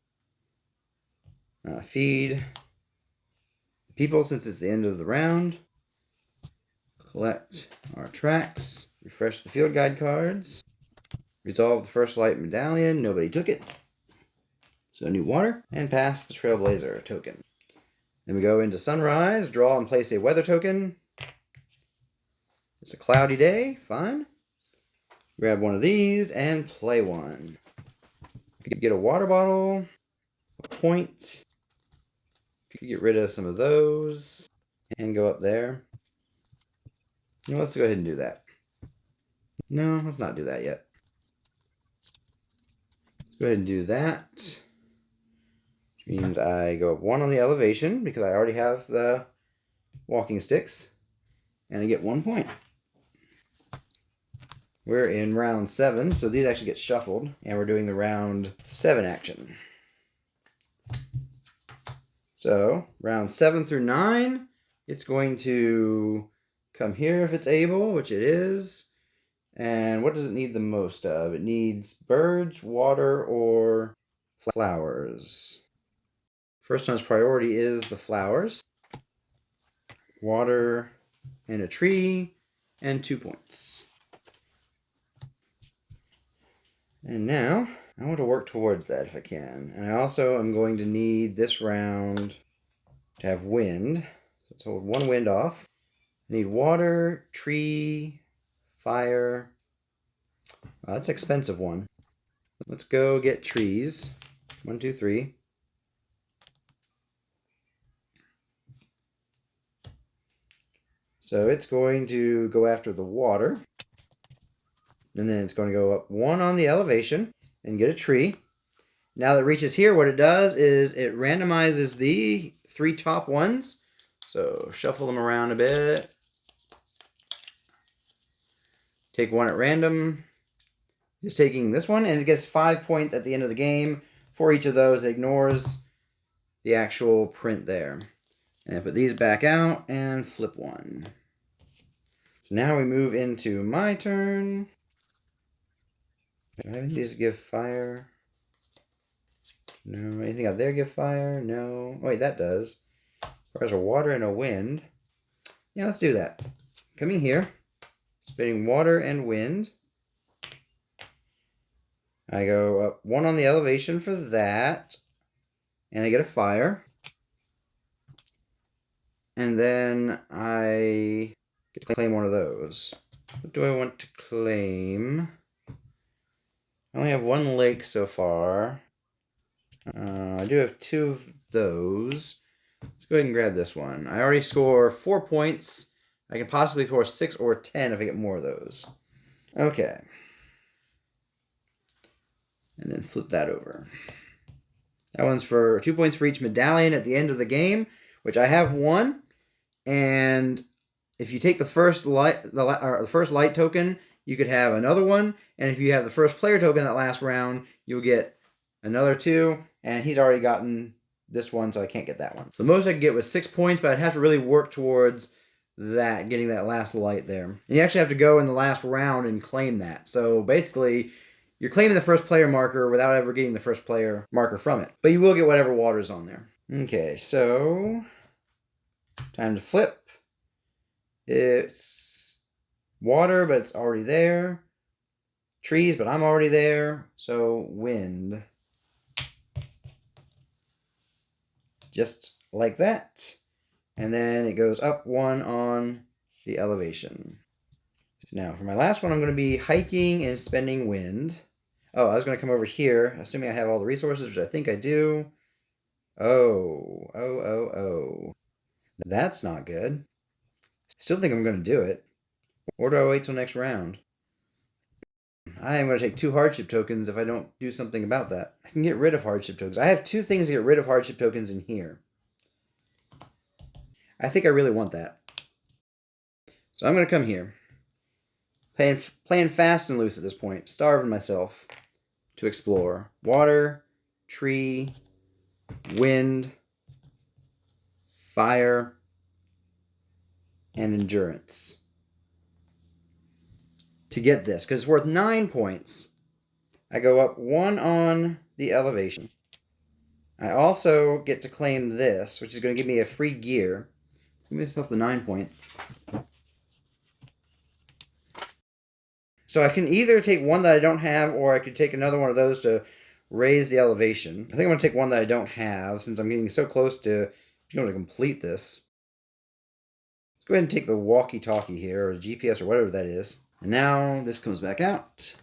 Feed people since it's the end of the round. Collect our tracks. Refresh the field guide cards. Resolve the first light medallion. Nobody took it. So new water. And pass the Trailblazer token. Then we go into sunrise. Draw and place a weather token. It's a cloudy day. Fine. Grab one of these and play one. You could get a water bottle. A point. You could get rid of some of those. And go up there. Let's go ahead and do that. No, let's not do that yet. Let's go ahead and do that. Which means I go up 1 on the elevation because I already have the walking sticks. And I get 1 point. We're in round 7, so these actually get shuffled. And we're doing the round 7 action. So, round 7 through 9, it's going to come here if it's able, which it is. And what does it need the most of? It needs birds, water, or flowers. First one's priority is the flowers. Water and a tree, and 2 points. And now, I want to work towards that if I can. And I also am going to need this round to have wind. So let's hold 1 wind off. I need water, tree, fire. That's an expensive one. Let's go get trees. 1, 2, 3. So it's going to go after the water. And then it's going to go up 1 on the elevation and get a tree. Now that it reaches here, what it does is it randomizes the 3 top ones. So shuffle them around a bit. Take 1 at random. It's taking this one, and it gets 5 points at the end of the game. For each of those, it ignores the actual print there. And I put these back out and flip 1. So now we move into my turn. Do I have any of these give fire? No. Anything out there give fire? No. Oh, wait, that does. There's a water and a wind. Yeah, let's do that. Coming here. spinning water and wind. I go up 1 on the elevation for that, and I get a fire. And then I get to claim one of those. What do I want to claim? I only have 1 lake so far. I do have 2 of those. Let's go ahead and grab this one. I already score 4 points. I can possibly score 6 or 10 if I get more of those. Okay. And then flip that over. That one's for 2 points for each medallion at the end of the game, which I have 1. And if you take the first light token, you could have another one. And if you have the first player token that last round, you'll get another 2. And he's already gotten this one, so I can't get that one. So the most I could get was 6 points, but I'd have to really work towards that, getting that last light there. And you actually have to go in the last round and claim that. So basically, you're claiming the first player marker without ever getting the first player marker from it. But you will get whatever water's on there. Okay, so time to flip. It's water, but it's already there. Trees, but I'm already there. So wind. Just like that. And then it goes up 1 on the elevation. Now, for my last one, I'm going to be hiking and spending wind. Oh, I was going to come over here, assuming I have all the resources, which I think I do. Oh. That's not good. Still think I'm going to do it. Or do I wait till next round? I am going to take 2 hardship tokens if I don't do something about that. I can get rid of hardship tokens. I have 2 things to get rid of hardship tokens in here. I think I really want that. So I'm going to come here. Playing fast and loose at this point. Starving myself to explore. Water, tree, wind, fire, and endurance. To get this, because it's worth 9 points. I go up 1 on the elevation. I also get to claim this, which is going to give me a free gear. Give myself the 9 points. So I can either take one that I don't have, or I could take another one of those to raise the elevation. I think I'm going to take one that I don't have, since I'm getting so close to being able to complete this. Let's go ahead and take the walkie-talkie here, or the GPS, or whatever that is. And now this comes back out.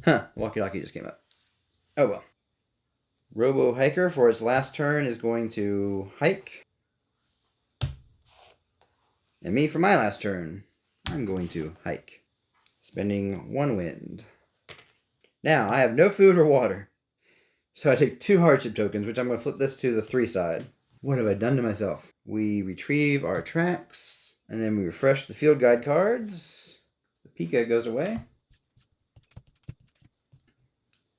Huh, walkie-talkie just came up. Oh well. Robo-hiker for its last turn is going to hike. And me for my last turn, I'm going to hike. Spending 1 wind. Now, I have no food or water. So I take 2 hardship tokens, which I'm going to flip this to the 3 side. What have I done to myself? We retrieve our tracks, and then we refresh the field guide cards. The Pika goes away.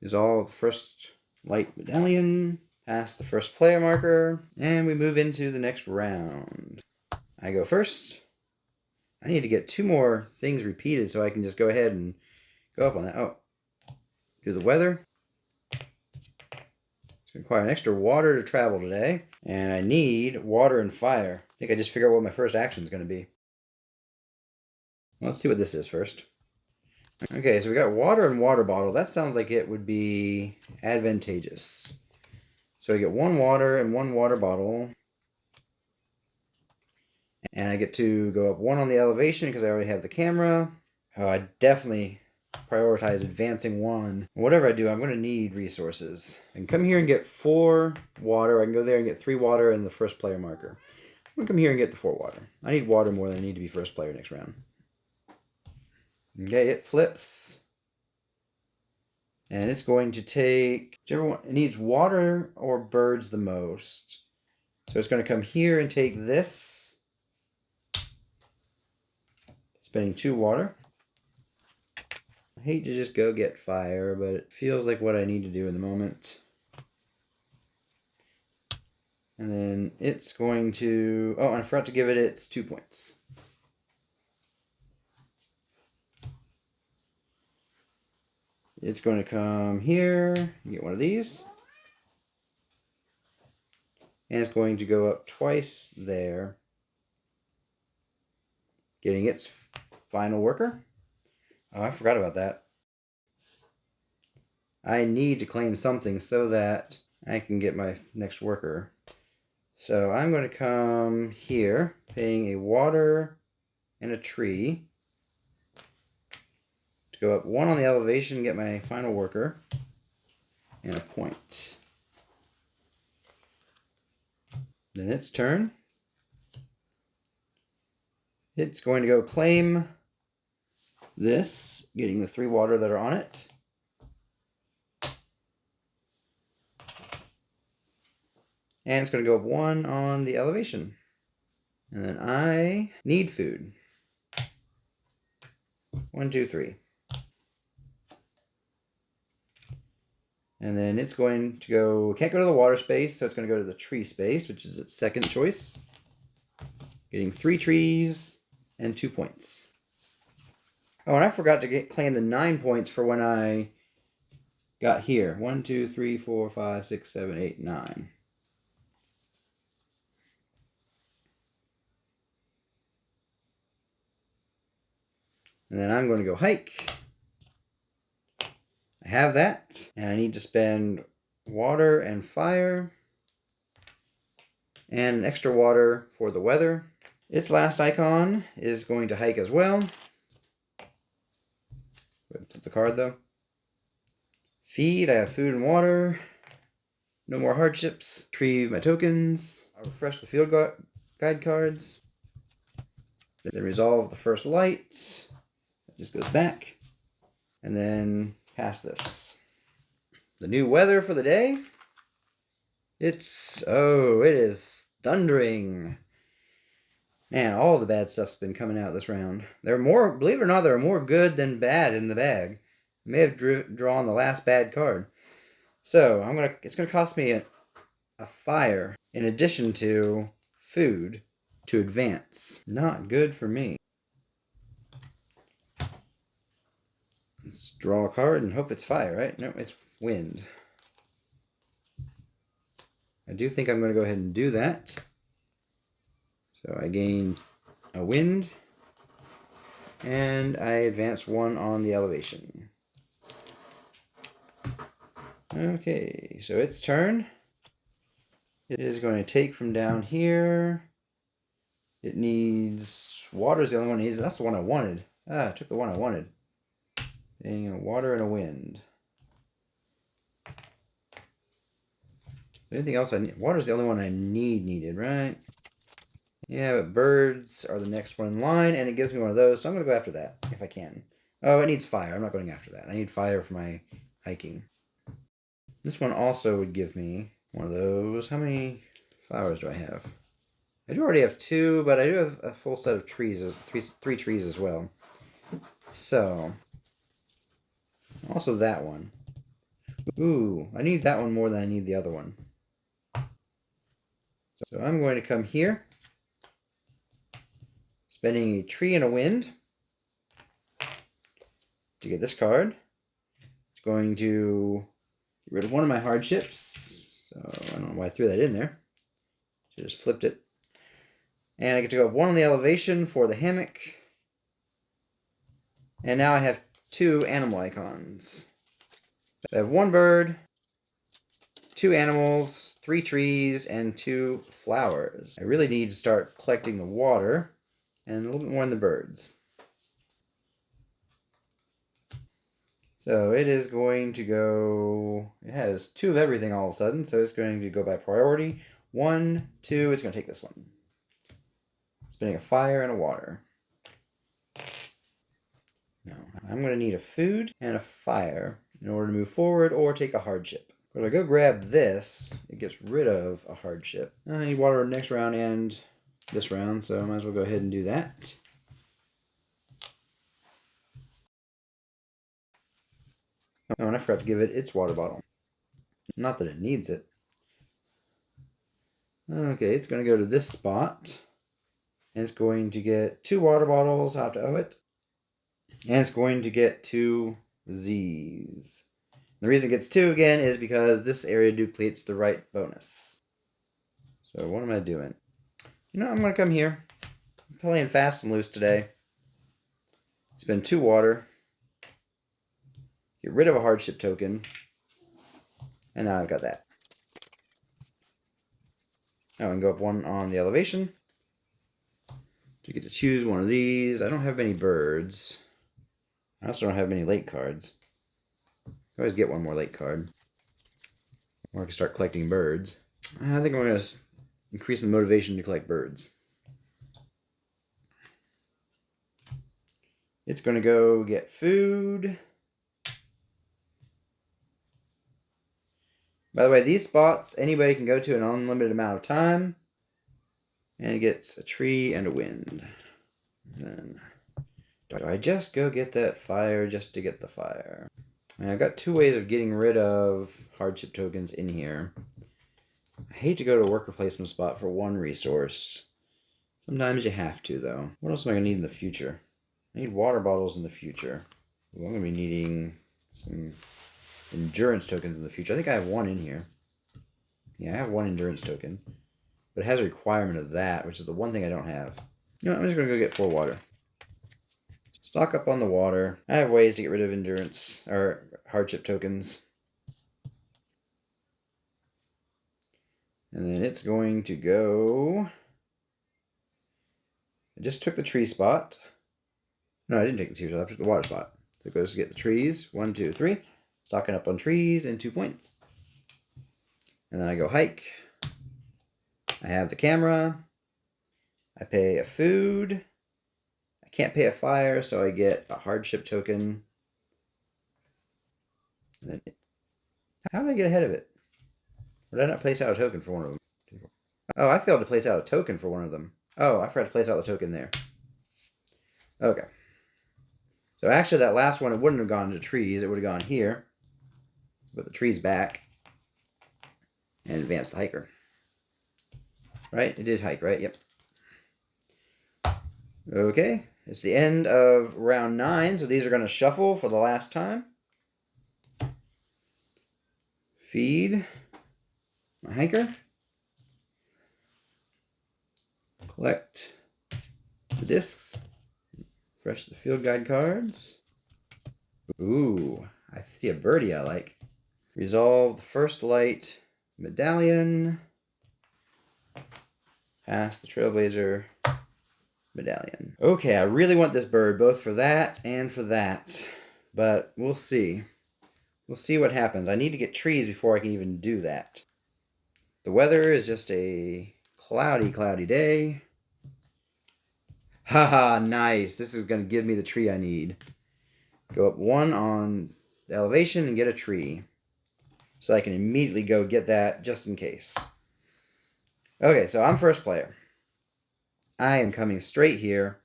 Is all the first light medallion, past the first player marker, and we move into the next round. I go first. I need to get 2 more things repeated so I can just go ahead and go up on that. Oh, do the weather. It's going to require an extra water to travel today, and I need water and fire. I think I just figured out what my first action is going to be. Well, let's see what this is first. Okay, so we got water and water bottle. That sounds like it would be advantageous. So I get 1 water and 1 water bottle. And I get to go up 1 on the elevation because I already have the camera. Oh, I definitely prioritize advancing 1. Whatever I do, I'm going to need resources. I can come here and get 4 water. I can go there and get 3 water and the first player marker. I'm going to come here and get the 4 water. I need water more than I need to be first player next round. Okay, it flips. And it's going to take whichever one. It needs water or birds the most. So it's going to come here and take this. Spending 2 water. I hate to just go get fire, but it feels like what I need to do in the moment. And then it's going to... Oh, and I forgot to give it its 2 points. It's going to come here and get one of these. And it's going to go up twice there. getting its final worker. Oh, I forgot about that. I need to claim something so that I can get my next worker. So I'm going to come here, paying a water and a tree to go up 1 on the elevation, get my final worker, and a point. Then its turn. It's going to go claim this, getting the 3 water that are on it. And it's going to go up 1 on the elevation. And then I need food. 1, 2, 3. And then it's going to go, can't go to the water space, so it's going to go to the tree space, which is its second choice. Getting 3 trees and 2 points. Oh, and I forgot to claim the 9 points for when I got here. 1, 2, 3, 4, 5, 6, 7, 8, 9. And then I'm going to go hike. I have that, and I need to spend water and fire, and an extra water for the weather. Its last icon is going to hike as well. Flip the card though. Feed, I have food and water. No more hardships. Retrieve my tokens. I'll refresh the field guide cards. Then resolve the first light. It just goes back. And then pass this. The new weather for the day. It is thundering. Man, all the bad stuff's been coming out this round. There are more, believe it or not, there are more good than bad in the bag. I may have drawn the last bad card. So it's gonna cost me a fire in addition to food to advance. Not good for me. Let's draw a card and hope it's fire, right? No, it's wind. I do think I'm going to go ahead and do that. So I gained a wind, and I advanced 1 on the elevation. Okay, so its turn. It is going to take from down here. It needs water is the only one it needs. That's the one I wanted. I took the one I wanted. Dang, a water and a wind. Anything else I need? Water's the only one I needed, right? Yeah, but birds are the next one in line, and it gives me one of those, so I'm going to go after that, if I can. Oh, it needs fire. I'm not going after that. I need fire for my hiking. This one also would give me one of those. How many flowers do I have? I do already have 2, but I do have a full set of trees, 3 trees as well. So, also that one. Ooh, I need that one more than I need the other one. So I'm going to come here, spending a tree and a wind to get this card. It's going to get rid of one of my hardships. So I don't know why I threw that in there. So just flipped it. And I get to go up 1 on the elevation for the hammock. And now I have 2 animal icons. So I have 1 bird, 2 animals, 3 trees, and 2 flowers. I really need to start collecting the water and a little bit more in the birds. So it is going to go, it has 2 of everything all of a sudden, so it's going to go by priority. 1, 2, it's going to take this one. Spinning a fire and a water. No, I'm going to need a food and a fire in order to move forward or take a hardship. But if I go grab this, it gets rid of a hardship. I need water next round and this round, so I might as well go ahead and do that. Oh, and I forgot to give it its water bottle. Not that it needs it. Okay, it's going to go to this spot. And it's going to get 2 water bottles. I'll have to owe it. And it's going to get 2 Z's. The reason it gets 2 again is because this area duplicates the right bonus. So what am I doing? You know, I'm going to come here. playing fast and loose today. Spend 2 water. Get rid of a hardship token. And now I've got that. Oh, and go up 1 on the elevation. You get to choose one of these. I don't have many birds. I also don't have many lake cards. I always get 1 more lake card. Or I can start collecting birds. I think I'm going to increase the motivation to collect birds. It's going to go get food. By the way, these spots, anybody can go to an unlimited amount of time. And it gets a tree and a wind. Then, do I just go get that fire just to get the fire? And I've got 2 ways of getting rid of hardship tokens in here. I hate to go to a worker placement spot for 1 resource. Sometimes you have to, though. What else am I going to need in the future? I need water bottles in the future. Ooh, I'm going to be needing some endurance tokens in the future. I think I have 1 in here. Yeah, I have 1 endurance token. But it has a requirement of that, which is the one thing I don't have. You know what, I'm just going to go get 4 water. Stock up on the water. I have ways to get rid of endurance, or hardship tokens. And then it's going to go... I just took the tree spot. No, I didn't take the tree spot, I took the water spot. So it goes to get the trees. 1, 2, 3. Stocking up on trees and 2 points. And then I go hike. I have the camera. I pay a food. I can't pay a fire, so I get a hardship token. And then, how did I get ahead of it? Or did I not place out a token for one of them? Oh, I failed to place out a token for one of them. Oh, I forgot to place out the token there. Okay. So actually that last one, it wouldn't have gone to trees. It would have gone here. Put the trees back. And advance the hiker. Right? It did hike, right? Yep. Okay. It's the end of round 9, so these are going to shuffle for the last time. Feed my hiker. Collect the discs. Refresh the field guide cards. Ooh, I see a birdie I like. Resolve the first light medallion. Pass the Trailblazer medallion. Okay, I really want this bird, both for that and for that. But we'll see. We'll see what happens. I need to get trees before I can even do that. The weather is just a cloudy day. Haha, nice. This is going to give me the tree I need. Go up 1 on the elevation and get a tree. So I can immediately go get that just in case. Okay, so I'm first player. I am coming straight here.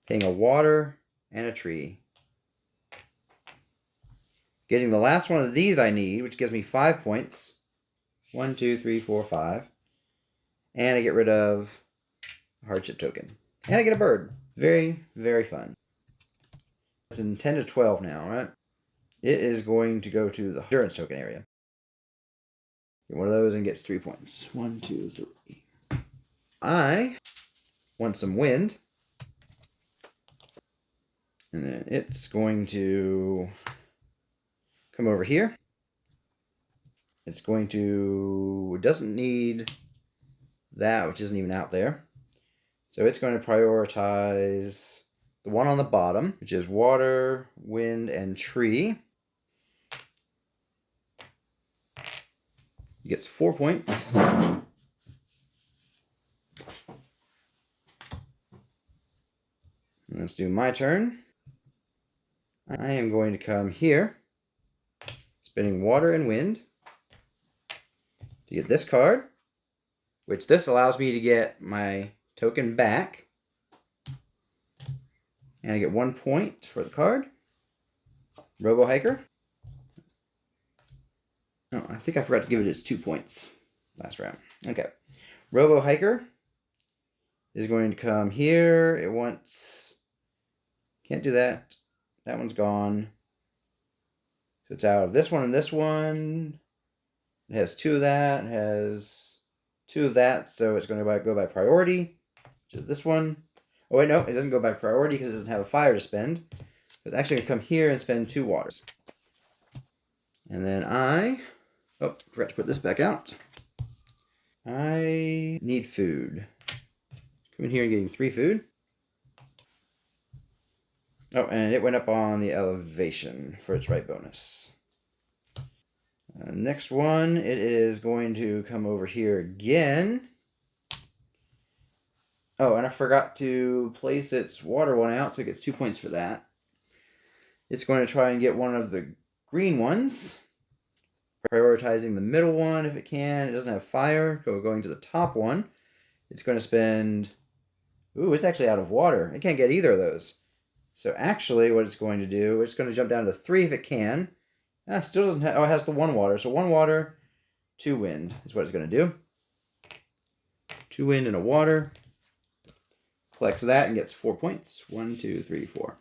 Paying a water and a tree. Getting the last one of these I need, which gives me 5 points. 1, 2, 3, 4, 5. And I get rid of a hardship token. And I get a bird. Very, very fun. It's in 10 to 12 now, right? It is going to go to the endurance token area. Get one of those and gets 3 points. 1, 2, 3. I want some wind. And then it's going to come over here. It's going to... It doesn't need that, which isn't even out there. So it's going to prioritize the one on the bottom, which is water, wind, and tree. It gets 4 points. And let's do my turn. I am going to come here, spinning water and wind, to get this card, which this allows me to get my token back. And I get 1 point for the card. Robo-hiker. Oh, I think I forgot to give it its 2 points last round. Okay. Robo-hiker is going to come here. It wants... Can't do that. That one's gone. So it's out of this one and this one. It has 2 of that. It has 2 of that. So it's going to go by priority, which is this one. Oh wait, no, it doesn't go by priority because it doesn't have a fire to spend. It's actually going to come here and spend 2 waters. And then forgot to put this back out. I need food. Come in here and getting 3 food. Oh, and it went up on the elevation for its right bonus. Next one, it is going to come over here again. Oh, and I forgot to place its water one out, so it gets 2 points for that. It's going to try and get one of the green ones, prioritizing the middle one if it can. It doesn't have fire, going to the top one. It's going to spend... Ooh, it's actually out of water. It can't get either of those. So actually what it's going to do, it's going to jump down to 3 if it can. Still doesn't have... Oh, it has the 1 water. So 1 water, 2 wind is what it's going to do. 2 wind and a water. Collects that and gets 4 points. 1, 2, 3, 4.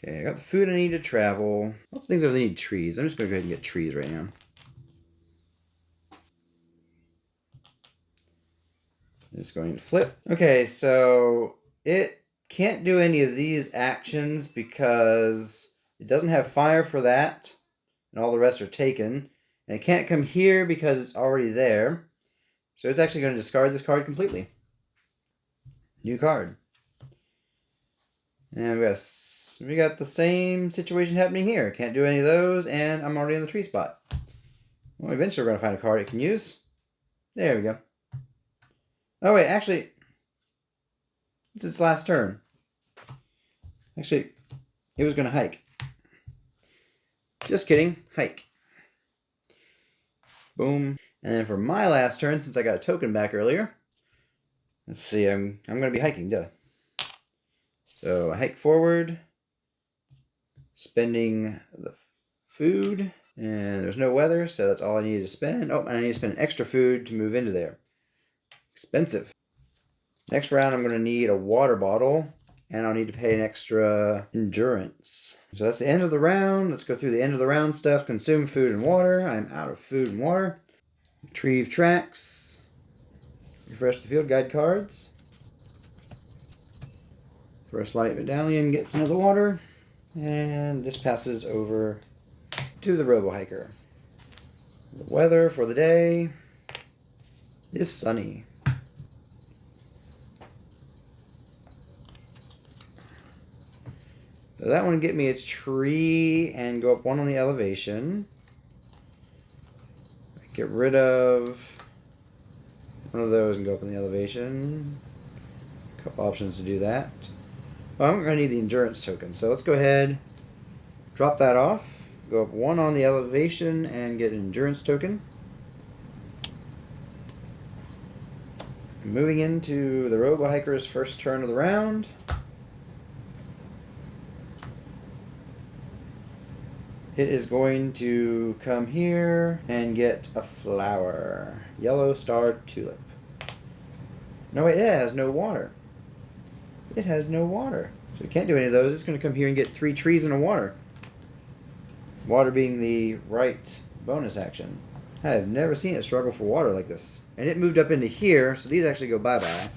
Okay, I got the food I need to travel. Lots of things I really need trees. I'm just going to go ahead and get trees right now. It's going to flip. Okay, so it can't do any of these actions because it doesn't have fire for that, and all the rest are taken. And it can't come here because it's already there. So it's actually going to discard this card completely. New card. And we got the same situation happening here. Can't do any of those, and I'm already in the tree spot. Well, eventually we're going to find a card it can use. There we go. Oh wait, actually, it's its last turn. Actually, it was going to hike. Just kidding. Hike. Boom. And then for my last turn, since I got a token back earlier, let's see, I'm going to be hiking, duh. So I hike forward, spending the food, and there's no weather, so that's all I need to spend. Oh, and I need to spend an extra food to move into there. Expensive. Next round, I'm going to need a water bottle, and I'll need to pay an extra endurance. So that's the end of the round. Let's go through the end of the round stuff. Consume food and water. I'm out of food and water. Retrieve tracks. Refresh the field guide cards. First light medallion gets another water. And this passes over to the Robo-hiker. The weather for the day is sunny. So that one get me its tree and go up 1 on the elevation. Get rid of one of those and go up on the elevation. A couple options to do that. Well, I'm going to need the endurance token, so let's go ahead, drop that off, go up 1 on the elevation and get an endurance token. Moving into the Robo-hiker's first turn of the round. It is going to come here and get a flower. Yellow star tulip. No, wait, it has no water. It has no water. So it can't do any of those. It's going to come here and get 3 trees and a water. Water being the right bonus action. I have never seen it struggle for water like this. And it moved up into here, so these actually go bye-bye.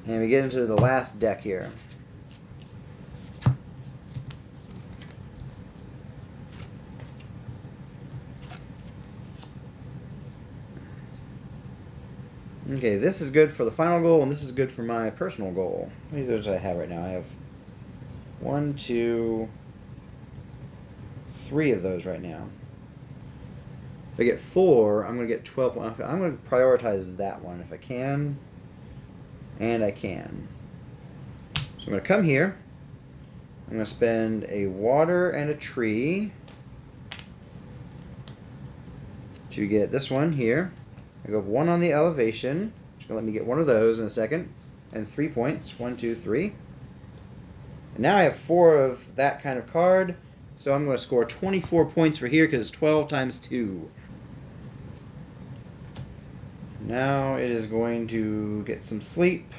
And we get into the last deck here. Okay, this is good for the final goal, and this is good for my personal goal. How many of those do I have right now? I have 1, 2, 3 of those right now. If I get 4, I'm going to get 12. I'm going to prioritize that one if I can. And I can. So I'm going to come here. I'm going to spend a water and a tree to get this one here. I go up 1 on the elevation, which is going to let me get 1 of those in a second, and 3 points. 1, 2, 3. And now I have 4 of that kind of card, so I'm going to score 24 points for here because it's 12 times 2. Now it is going to get some sleep.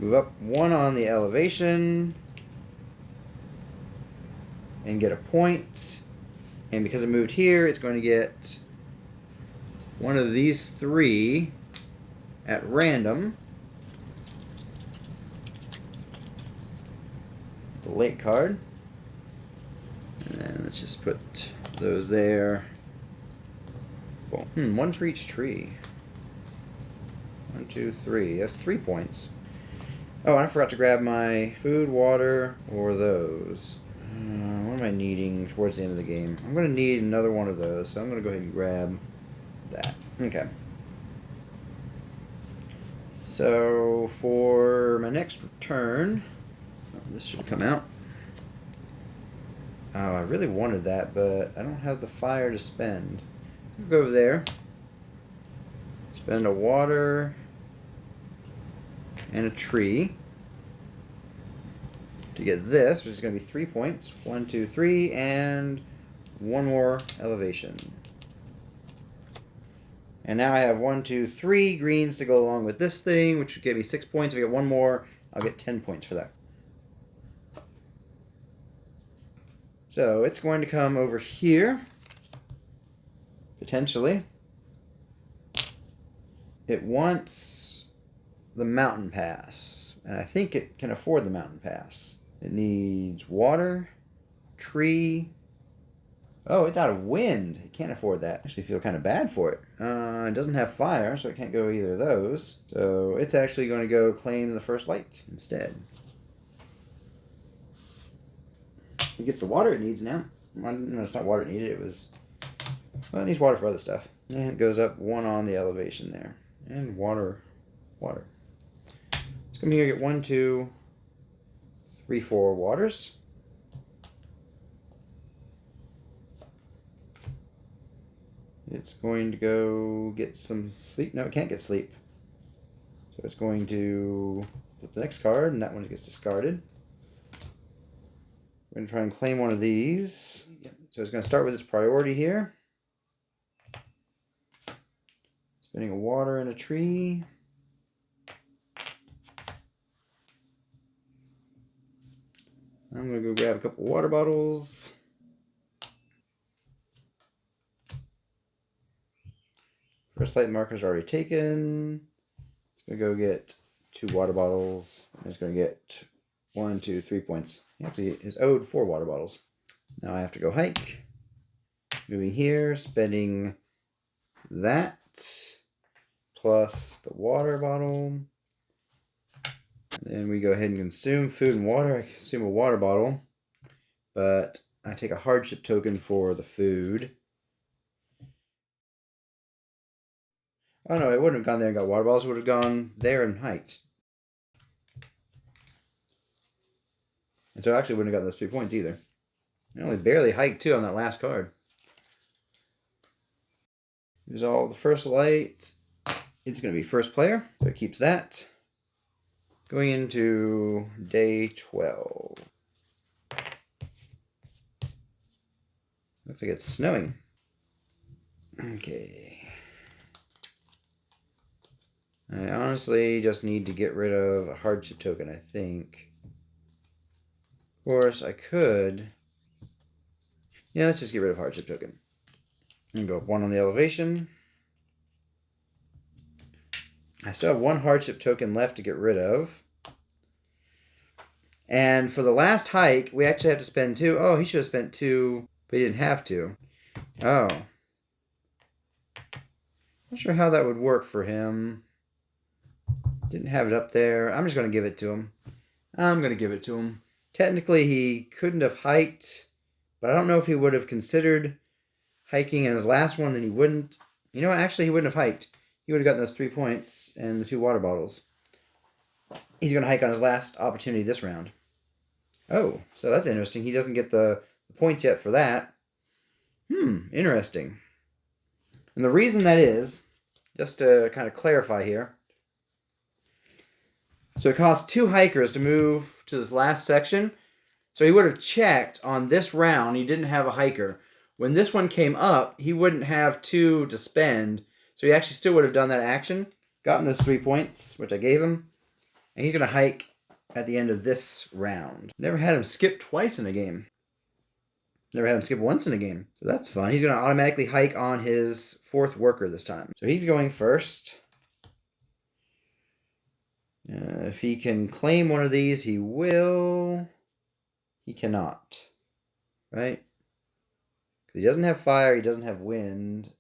Move up 1 on the elevation, and get a point. And because it moved here, it's going to get one of these three at random. The lake card. And then let's just put those there. One for each tree. 1, 2, 3. That's 3 points. Oh, I forgot to grab my food, water, or those. What am I needing towards the end of the game? I'm going to need another one of those, so I'm going to go ahead and grab that. Okay. So, for my next turn, this should come out. Oh, I really wanted that, but I don't have the fire to spend. I'll go over there. Spend a water and a tree to get this, which is going to be 3 points. 1, 2, 3, and one more elevation. And now I have 1, 2, 3 greens to go along with this thing, which would give me 6 points. If I get one more, I'll get 10 points for that. So it's going to come over here, potentially. It wants the mountain pass, and I think it can afford the mountain pass. It needs water, tree. Oh, it's out of wind. It can't afford that. I actually feel kind of bad for it. It doesn't have fire, so it can't go either of those. So it's actually going to go claim the first light instead. It gets the water it needs now. No, it's not water it needed. Well, it needs water for other stuff. And it goes up 1 on the elevation there. And water. Let's come here and get 1, 2, 3, 4 waters. It's going to go get some sleep. No, it can't get sleep. So it's going to flip the next card, and that one gets discarded. We're going to try and claim one of these. So it's going to start with its priority here. Spinning a water and a tree. I'm going to go grab a couple water bottles. First light marker's already taken. It's going to go get 2 water bottles. And it's going to get 1, 2, 3 points. He actually is owed 4 water bottles. Now I have to go hike. Moving here, spending that plus the water bottle. And then we go ahead and consume food and water. I consume a water bottle, but I take a hardship token for the food. Oh no, it wouldn't have gone there and got water bottles. It would have gone there and hiked. And so I actually wouldn't have gotten those 3 points either. I only barely hiked too on that last card. Use all the first light. It's going to be first player, so it keeps that. Going into day 12. Looks like it's snowing. Okay. I honestly just need to get rid of a hardship token, I think. Of course, I could. Yeah, let's just get rid of hardship token. And go up 1 on the elevation. I still have 1 hardship token left to get rid of. And for the last hike, we actually have to spend 2. Oh, he should have spent 2, but he didn't have to. Oh. Not sure how that would work for him. Didn't have it up there. I'm just going to give it to him. Technically, he couldn't have hiked, but I don't know if he would have considered hiking in his last one, then he wouldn't. You know what? Actually, he wouldn't have hiked. He would have gotten those 3 points and the 2 water bottles. He's going to hike on his last opportunity this round. Oh, so that's interesting. He doesn't get the points yet for that. Interesting. And the reason that is, just to kind of clarify here, so it costs 2 hikers to move to this last section. So he would have checked on this round. He didn't have a hiker. When this one came up, he wouldn't have 2 to spend. So he actually still would have done that action, gotten those 3 points, which I gave him. And he's going to hike at the end of this round. Never had him skip twice in a game. Never had him skip once in a game. So that's fun. He's going to automatically hike on his 4th worker this time. So he's going first. If he can claim one of these, he will. He cannot. Right? He doesn't have fire. He doesn't have wind.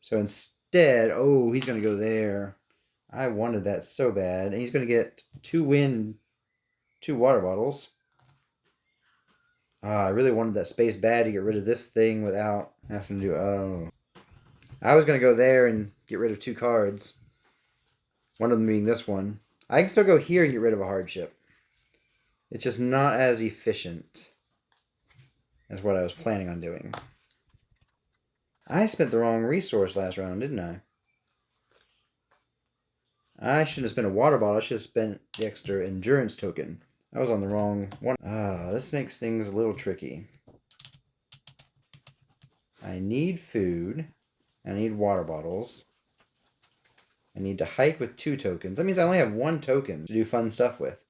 So instead, oh, he's going to go there. I wanted that so bad. And he's going to get 2 wind, 2 water bottles. I really wanted that space bad to get rid of this thing without having to do... Oh. I was going to go there and get rid of 2 cards. One of them being this one. I can still go here and get rid of a hardship. It's just not as efficient as what I was planning on doing. I spent the wrong resource last round, didn't I? I shouldn't have spent a water bottle. I should have spent the extra endurance token. I was on the wrong one. This makes things a little tricky. I need food. I need water bottles. I need to hike with 2 tokens. That means I only have 1 token to do fun stuff with.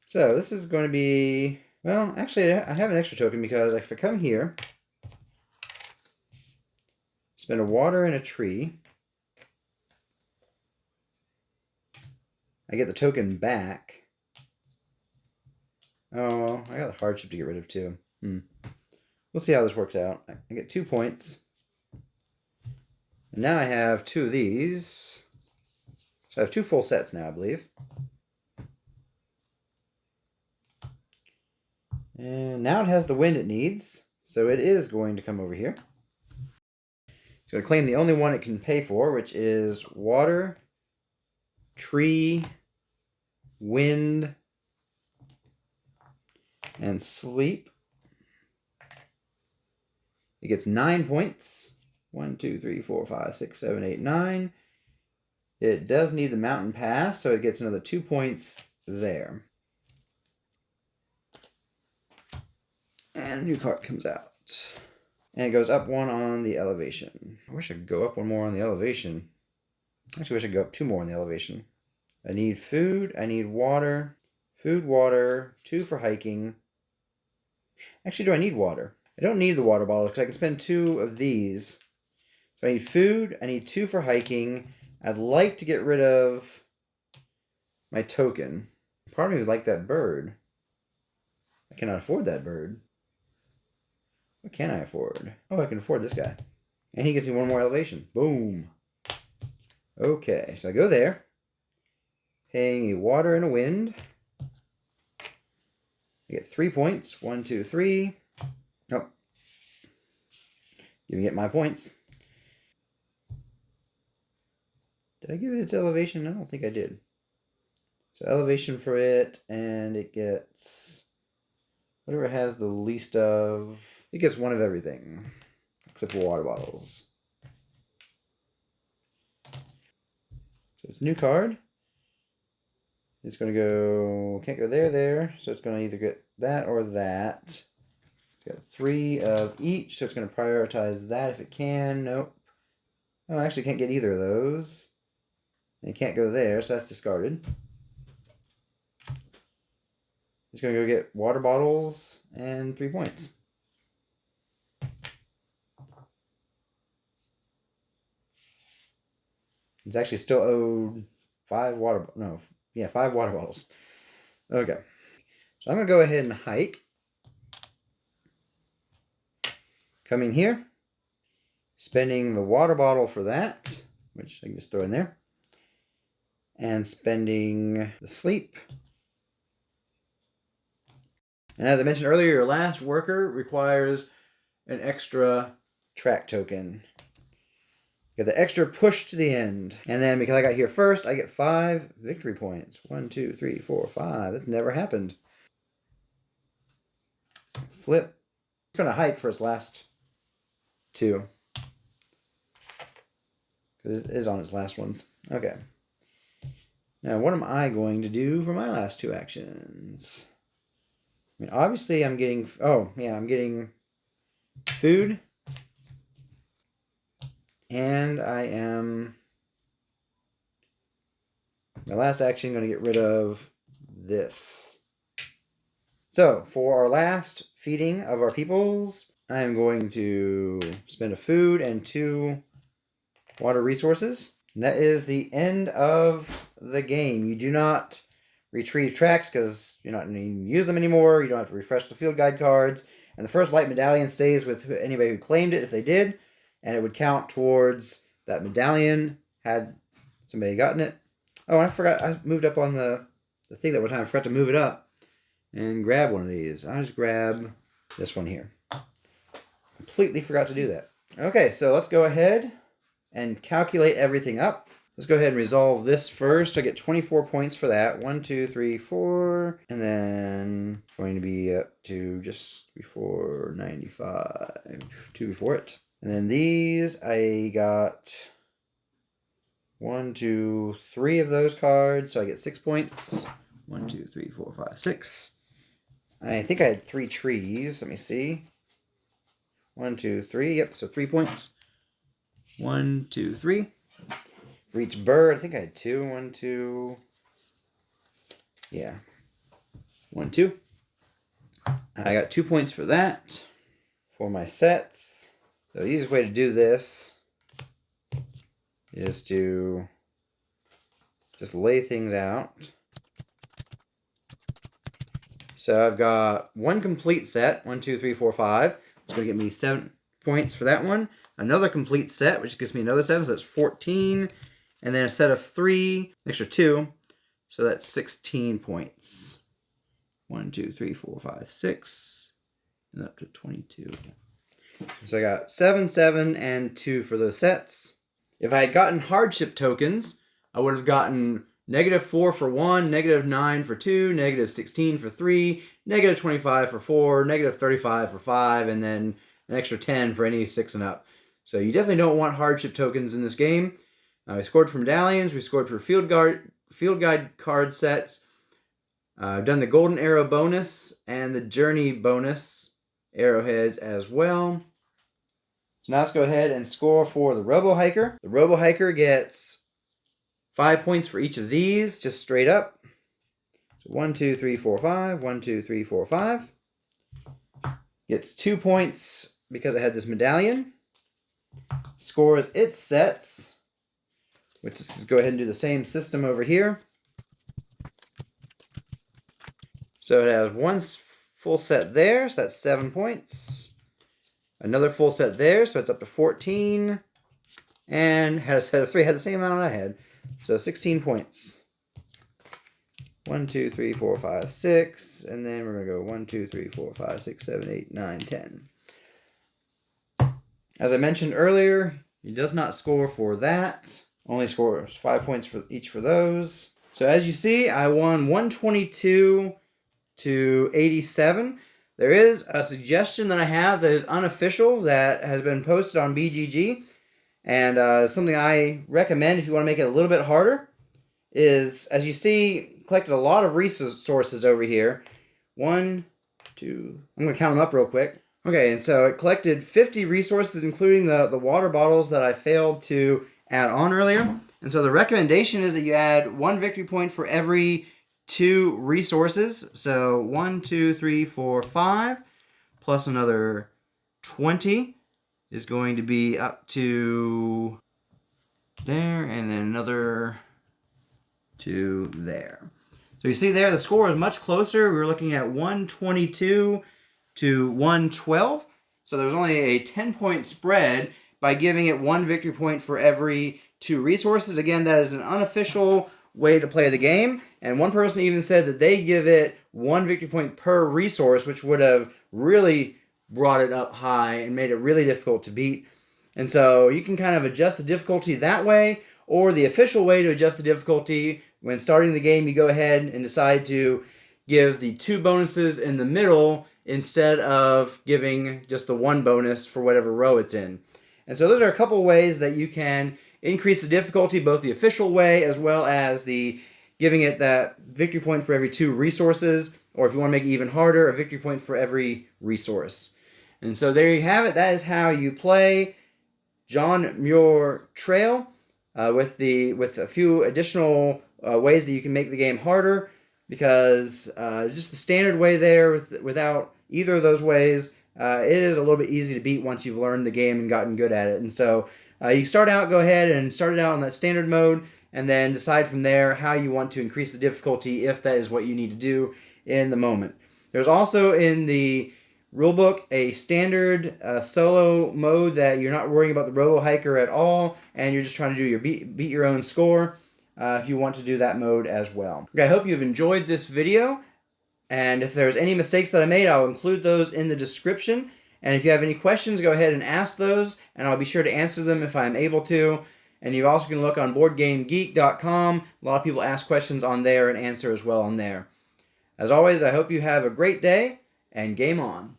So this is going to be... Well, actually, I have an extra token because if I come here, spend a water and a tree, I get the token back. Oh, I got the hardship to get rid of too. We'll see how this works out. I get 2 points. And now I have 2 of these. So I have 2 full sets now, I believe. And now it has the wind it needs. So it is going to come over here. It's going to claim the only one it can pay for, which is water, tree, wind, and sleep. It gets 9 points. 1, 2, 3, 4, 5, 6, 7, 8, 9. It does need the mountain pass, so it gets another 2 points there. And a new card comes out. And it goes up 1 on the elevation. I wish I could go up 1 more on the elevation. Actually, I wish I could go up 2 more on the elevation. I need food. I need water. Food, water. 2 for hiking. Actually, do I need water? I don't need the water bottles because I can spend 2 of these. So I need food. I need 2 for hiking. I'd like to get rid of my token. Part of me would like that bird. I cannot afford that bird. What can I afford? Oh, I can afford this guy. And he gives me 1 more elevation. Boom. Okay, so I go there. Paying a water and a wind. I get 3 points. 1, 2, 3. Oh. You get my points. Did I give it its elevation? I don't think I did. So elevation for it, and it gets whatever it has the least of. It gets 1 of everything, except for water bottles. So it's a new card. It's going to go, can't go there, so it's going to either get that or that. It's got 3 of each, so it's going to prioritize that if it can. Nope. Oh, I actually can't get either of those. And it can't go there, so that's discarded. It's going to go get water bottles and 3 points. It's actually still owed 5 water bottles. Okay. So I'm going to go ahead and hike. Coming here. Spending the water bottle for that, which I can just throw in there. And spending the sleep. And as I mentioned earlier, your last worker requires an extra track token. Get the extra push to the end. And then because I got here first, I get 5 victory points. 1, 2, 3, 4, 5. That's never happened. Flip. It's going to hike for its last 2. Because it is on its last ones. Okay. Now, what am I going to do for my last 2 actions? I mean, obviously I'm getting... Oh, yeah, I'm getting food. And I am... My last action, I'm going to get rid of this. So, for our last feeding of our peoples, I'm going to spend a food and 2 water resources. And that is the end of the game. You do not retrieve tracks because you're not going to use them anymore. You don't have to refresh the field guide cards. And the first light medallion stays with anybody who claimed it if they did. And it would count towards that medallion had somebody gotten it. Oh, I forgot. I moved up on the thing that one time. I forgot to move it up and grab one of these. I'll just grab this one here. Completely forgot to do that. Okay, so let's go ahead and calculate everything up. Let's go ahead and resolve this first. I get 24 points for that. 1, 2, 3, 4. And then going to be up to just before 95. 2 before it. And then these, I got 1, 2, 3 of those cards. So I get 6 points. 1, 2, 3, 4, 5, 6. I think I had 3 trees. Let me see. 1, 2, 3. Yep, so 3 points. 1, 2, 3. For each bird, I think I had 2. 1, 2. Yeah. 1, 2. I got 2 points for that. For my sets. So the easiest way to do this is to just lay things out. So I've got 1 complete set. 1, 2, 3, 4, 5. It's going to get me 7 points for that one. Another complete set, which gives me another 7, so that's 14. And then a set of 3, extra 2, so that's 16 points. 1, 2, 3, 4, 5, 6, and up to 22. So I got 7, 7, and 2 for those sets. If I had gotten hardship tokens, I would have gotten -4 for 1, -9 for 2, -16 for 3, -25 for 4, -35 for 5, and then an extra 10 for any 6 and up. So you definitely don't want hardship tokens in this game. We scored for medallions. We scored for field guide card sets. I've done the golden arrow bonus and the journey bonus arrowheads as well. So now let's go ahead and score for the Robo-hiker. The Robo-hiker gets 5 points for each of these, just straight up. So 1, 2, 3, 4, 5. 1, 2, 3, 4, 5. Gets 2 points because I had this medallion. Scores its sets, which is go ahead and do the same system over here. So it has 1 full set there, so that's 7 points. Another full set there, so it's up to 14. And had a set of 3, had the same amount I had. So 16 points. 1, 2, 3, 4, 5, 6. And then we're going to go 1, 2, 3, 4, 5, 6, 7, 8, 9, 10. As I mentioned earlier, he does not score for that. Only scores 5 points for each for those. So as you see, I won 122 to 87. There is a suggestion that I have that is unofficial that has been posted on BGG. And something I recommend if you want to make it a little bit harder is, as you see, collected a lot of resources over here. 1, 2, I'm going to count them up real quick. Okay, and so it collected 50 resources, including the water bottles that I failed to add on earlier. And so the recommendation is that you add 1 victory point for every 2 resources. So 1, 2, 3, 4, 5, plus another 20 is going to be up to there, and then another 2 there. So you see there, the score is much closer. We were looking at 122 to 112. So there was only a 10-point spread by giving it 1 victory point for every 2 resources. Again, that is an unofficial way to play the game. And one person even said that they give it 1 victory point per resource, which would have really brought it up high and made it really difficult to beat. And so you can kind of adjust the difficulty that way, or the official way to adjust the difficulty, when starting the game, you go ahead and decide to give the 2 bonuses in the middle instead of giving just the 1 bonus for whatever row it's in. And so those are a couple ways that you can increase the difficulty, both the official way as well as the giving it that victory point for every 2 resources, or if you want to make it even harder, a victory point for every resource. And so there you have it. That is how you play John Muir Trail with a few additional ways that you can make the game harder. because just the standard way there without either of those ways, it is a little bit easy to beat once you've learned the game and gotten good at it. And so you start out, go ahead and start it out on that standard mode, and then decide from there how you want to increase the difficulty if that is what you need to do in the moment. There's also in the rulebook a standard solo mode that you're not worrying about the Robo-hiker at all, and you're just trying to do your beat your own score if you want to do that mode as well. Okay, I hope you've enjoyed this video, and if there's any mistakes that I made, I'll include those in the description. And if you have any questions, go ahead and ask those, and I'll be sure to answer them if I'm able to. And you also can look on BoardGameGeek.com. A lot of people ask questions on there and answer as well on there. As always, I hope you have a great day, and game on.